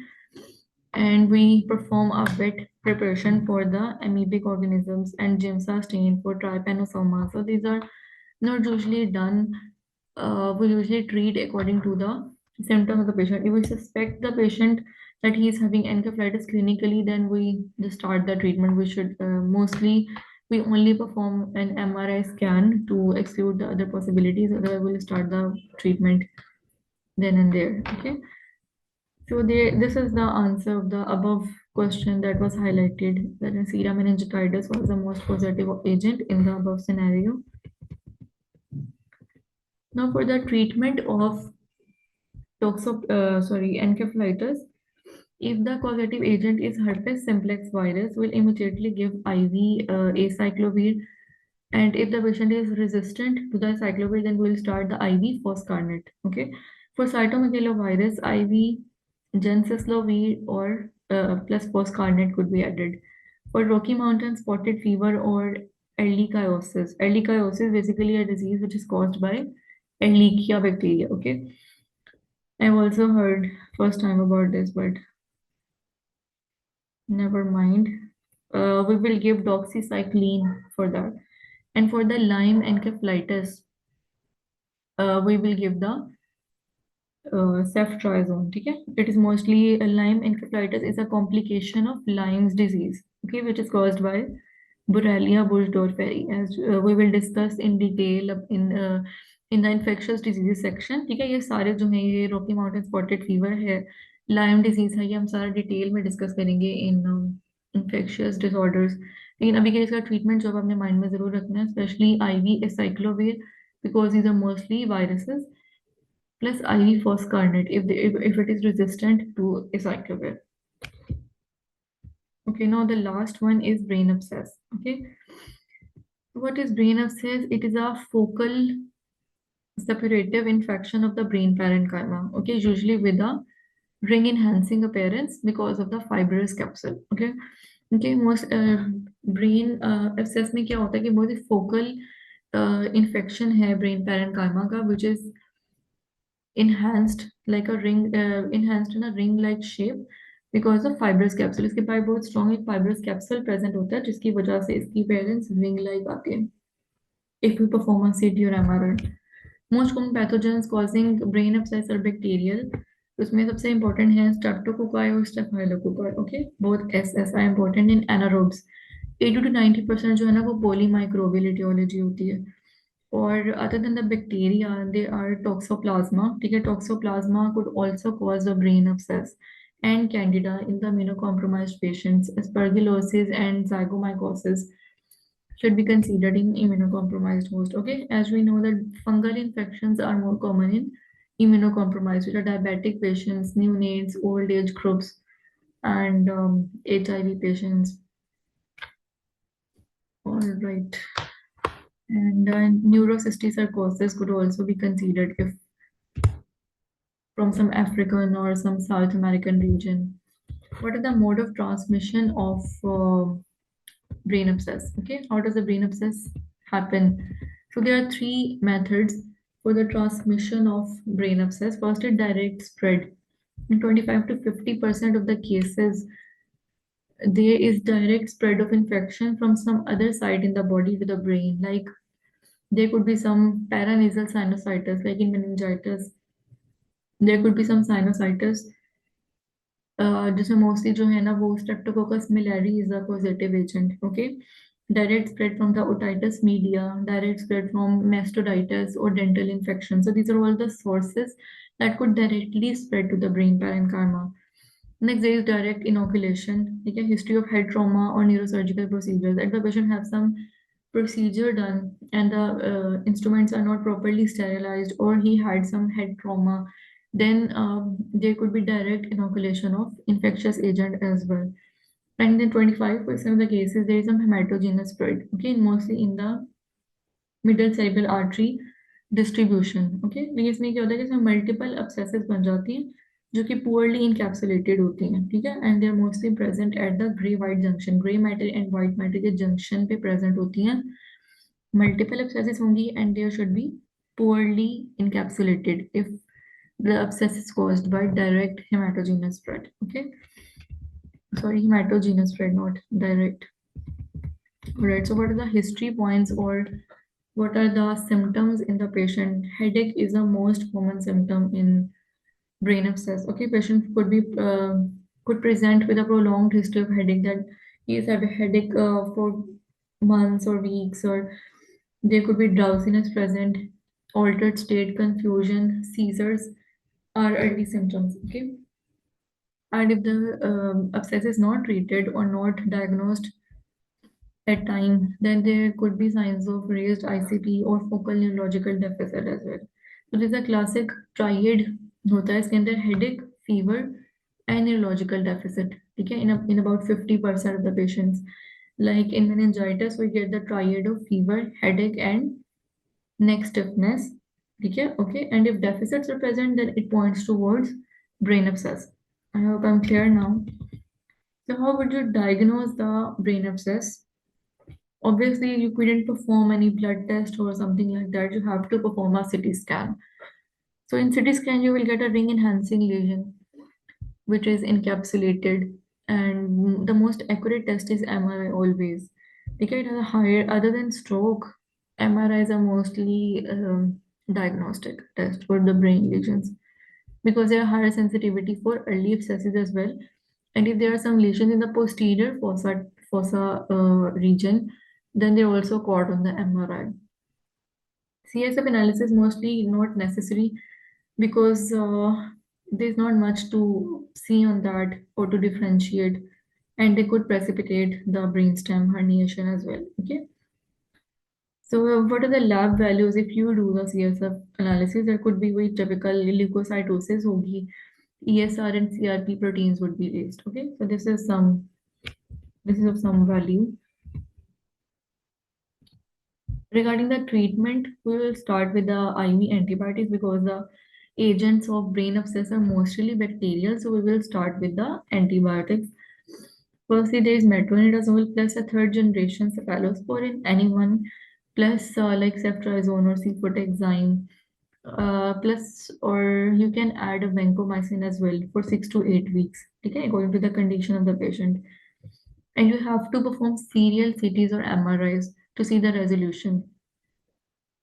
and we perform a wet preparation for the amoebic organisms and Giemsa stain for trypanosoma. So these are not usually done. We usually treat according to the symptoms of the patient. If we suspect the patient that he is having encephalitis clinically, then we just start the treatment. We should mostly we only perform an MRI scan to exclude the other possibilities. Otherwise, we'll start the treatment then and there. Okay. So this is the answer of the above question that was highlighted, that Neisseria meningitidis was the most positive agent in the above scenario. Now for the treatment of encephalitis, if the causative agent is herpes simplex virus, we'll immediately give IV acyclovir, and if the patient is resistant to the acyclovir, then we'll start the IV foscarnet. Okay, for cytomegalovirus, IV Genceslovir or plus foscarnet could be added. For Rocky Mountain spotted fever or ehrlichiosis. Ehrlichiosis is basically a disease which is caused by Ehrlichia bacteria. Okay, I've also heard first time about this, but never mind. We will give doxycycline for that. And for the Lyme encephalitis, we will give the ceftriaxone. ठीक है, it is mostly Lyme encephalitis is a complication of Lyme's disease, okay, which is caused by Borrelia burgdorferi, as we will discuss in detail in the infectious diseases section. ठीक है, ये सारे जो हैं, ये Rocky mountain spotted fever है, Lyme disease है, ये हम सारा डिटेल में डिस्कस करेंगे इन infectious disorders. लेकिन अभी के इसका ट्रीटमेंट जो आपने माइंड में जरूर रखना है, specially IV acyclovir, because these are mostly viruses, plus IV foscarnet if it is resistant to acyclovir. Okay, now the last one is brain abscess. Okay, what is brain abscess? It is a focal suppurative infection of the brain parenchyma. Okay, usually with a ring enhancing appearance because of the fibrous capsule. Okay, okay, most brain abscess में क्या होता है कि बहुत ही focal infection है brain parenchyma का, which is enhanced like a ring, enhanced in a ring like shape because of fibrous capsule. इसके पास बहुत strong एक fibrous capsule present होता है, जिसकी वजह से इसकी appearance ring like आती है. If we perform a CT or MRI, most common pathogens causing brain abscess are bacterial. उसमें सबसे important है streptococci और staphylococci. Okay, both SS are important in anaerobes. 80 to 90% जो है ना वो polymicrobial etiology होती है. Or other than the bacteria, there are toxoplasma. ठीक है, toxoplasma could also cause a brain abscess. and Candida in the immunocompromised patients. Aspergillosis and zygomycosis should be considered in immunocompromised host. Okay, as we know that fungal infections are more common in immunocompromised, which are diabetic patients, neonates, old age groups, and HIV patients. All right. And neurocysticercosis could also be considered if from some African or some South American region. What is the mode of transmission of brain abscess? Okay, how does the brain abscess happen? So there are three methods for the transmission of brain abscess. First, is direct spread. In 25 to 50% of the cases, there is direct spread of infection from some other site in the body to the brain. Like there could be some paranasal sinusitis, like in meningitis. There could be some sinusitis जिसमें mostly जो है ना वो streptococcus milleri is a positive agent okay direct spread from the otitis media, direct spread from mastocytitis or dental infection. So these are all the sources that could directly spread to the brain parenchyma. Next, there is direct inoculation. Okay, history of head trauma or neurosurgical procedures. If the patient have some procedure done and the instruments are not properly sterilized or he had some head trauma, then there could be direct inoculation of infectious agent as well. And in 25% of the cases, there is some hematogenous spread. Okay, mostly in the middle cerebral artery distribution okay लेकिन इसमें क्या होता है कि इसमें multiple अब्सेसेस बन जाती हैं जो कि पुअरली इनकैप्सुलेटेड होती हैं ठीक है and they are mostly present at the grey white junction grey matter and white matter के जंक्शन पे प्रेजेंट होती हैं मल्टीपल अब्सेसेस होंगी and there should be poorly encapsulated if the abscess is caused by direct hematogenous spread okay sorry hematogenous spread not direct all right so what are the history points or what are the symptoms in the patient? Headache is the most common symptom in brain abscess. Okay, patient could present with a prolonged history of headache that he has had a headache for months or weeks, or there could be drowsiness present, altered state, confusion, seizures are early symptoms. Okay, and if the abscess is not treated or not diagnosed at time, then there could be signs of raised ICP or focal neurological deficit as well. So this is a classic triad होता है इसके अंदर headache, fever and neurological deficit. ठीक है in about 50% of the patients. Like in meningitis, we get the triad of fever, headache and neck stiffness. ठीक है okay and if deficits are present, then it points towards brain abscess. I hope I'm clear now. So how would you diagnose the brain abscess? Obviously, you couldn't perform any blood test or something like that. You have to perform a CT scan. So in CT scan, you will get a ring enhancing lesion, which is encapsulated. And the most accurate test is MRI always. Okay, it has a higher, other than stroke, MRIs are mostly diagnostic test for the brain lesions because they are higher sensitivity for early abscesses as well. And if there are some lesions in the posterior fossa region, then they're also caught on the MRI. CSF analysis mostly not necessary because there's not much to see on that or to differentiate, and they could precipitate the brainstem herniation as well. Okay. So what are the lab values if you do the CSF analysis? There could be very typical leukocytosis hogi, ESR and CRP proteins would be raised. Okay, so this is of some value. Regarding the treatment, we will start with the IV antibiotics because the agents of brain abscess are mostly bacterial. So we will start with the antibiotics. Firstly, there is metronidazole plus a third generation cephalosporin, anyone plus like ceftriaxone or cefotaxime. Plus, or you can add a vancomycin as well for 6 to 8 weeks, okay, according to the condition of the patient. And you have to perform serial CTs or MRIs to see the resolution.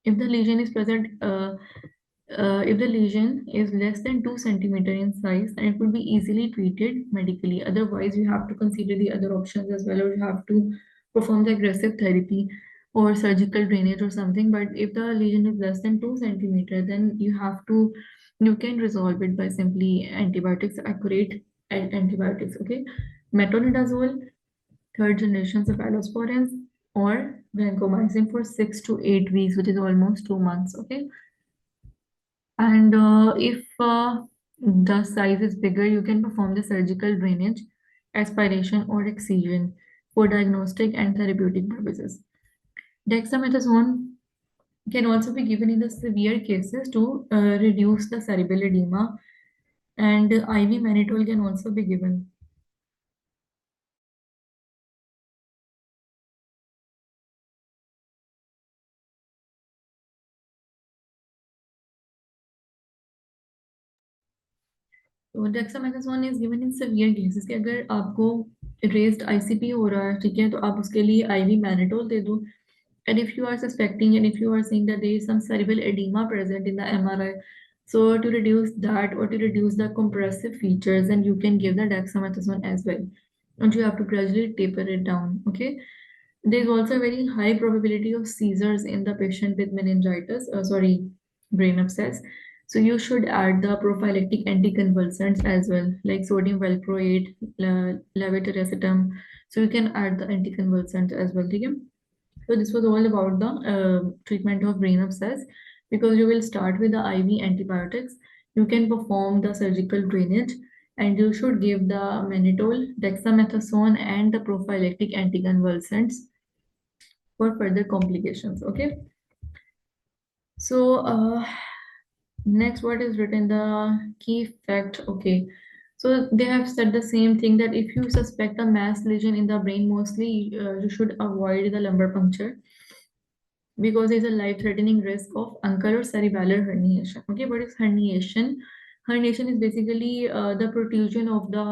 If the lesion is present, if the lesion is less than 2 centimeter in size, then it could be easily treated medically. Otherwise, you have to consider the other options as well, or you have to perform the aggressive therapy or surgical drainage or something. But if the lesion is less than 2 centimeter, then you can resolve it by simply antibiotics, accurate antibiotics. Okay, metronidazole, third generation cephalosporins, or vancomycin for 6 to 8 weeks, which is almost 2 months. Okay, and if the size is bigger, you can perform the surgical drainage, aspiration, or excision for diagnostic and therapeutic purposes. Dexamethasone can also be given in the severe cases to reduce the cerebral edema, and IV mannitol can also be given. तो dexamethasone is given in severe cases कि अगर आपको raised ICP हो रहा है, ठीक है, तो आप उसके लिए आईवी मैनिटोल दे दो. And if you are suspecting and if you are seeing that there is some cerebral edema present in the MRI, so to reduce that or to reduce the compressive features, then you can give the dexamethasone as well. And you have to gradually taper it down. Okay. There is also a very high probability of seizures in the patient with meningitis, brain abscess. So you should add the prophylactic anticonvulsants as well, like sodium valproate, levetiracetam. So you can add the anticonvulsants as well. Okay? So this was all about the treatment of brain abscess. Because you will start with the IV antibiotics, you can perform the surgical drainage, and you should give the mannitol, dexamethasone, and the prophylactic anticonvulsants for further complications. Okay. So next, what is written? The key fact. Okay. So they have said the same thing that if you suspect a mass lesion in the brain, mostly you should avoid the lumbar puncture because there's a life-threatening risk of uncal or cerebellar herniation. Okay, what is herniation? Herniation is basically the protrusion of the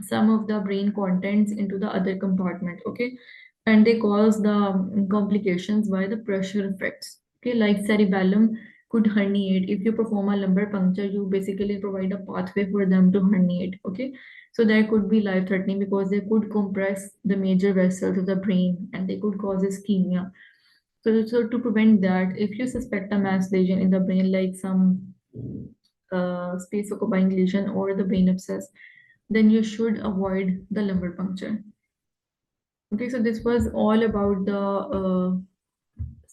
some of the brain contents into the other compartment. Okay, and they cause the complications by the pressure effects. Okay, like cerebellum could herniate. If you perform a lumbar puncture, you basically provide a pathway for them to herniate. Okay, so that could be life-threatening because they could compress the major vessels of the brain and they could cause ischemia. So to prevent that, if you suspect a mass lesion in the brain, like some space occupying lesion or the brain abscess, then you should avoid the lumbar puncture. Okay, so this was all about the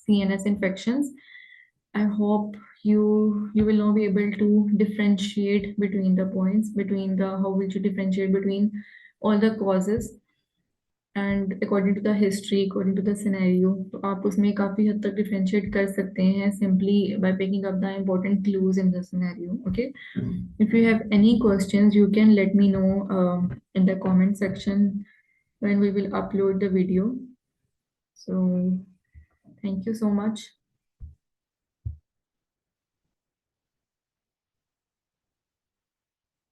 CNS infections. I hope you will now be able to differentiate between the points, between the how will you differentiate between all the causes and according to the history, according to the scenario, तो आप उसमें काफ़ी हद तक differentiate कर सकते हैं simply by picking up the important clues in the scenario. Okay, if you have any questions you can let me know in the comment section when we will upload the video. So thank you so much.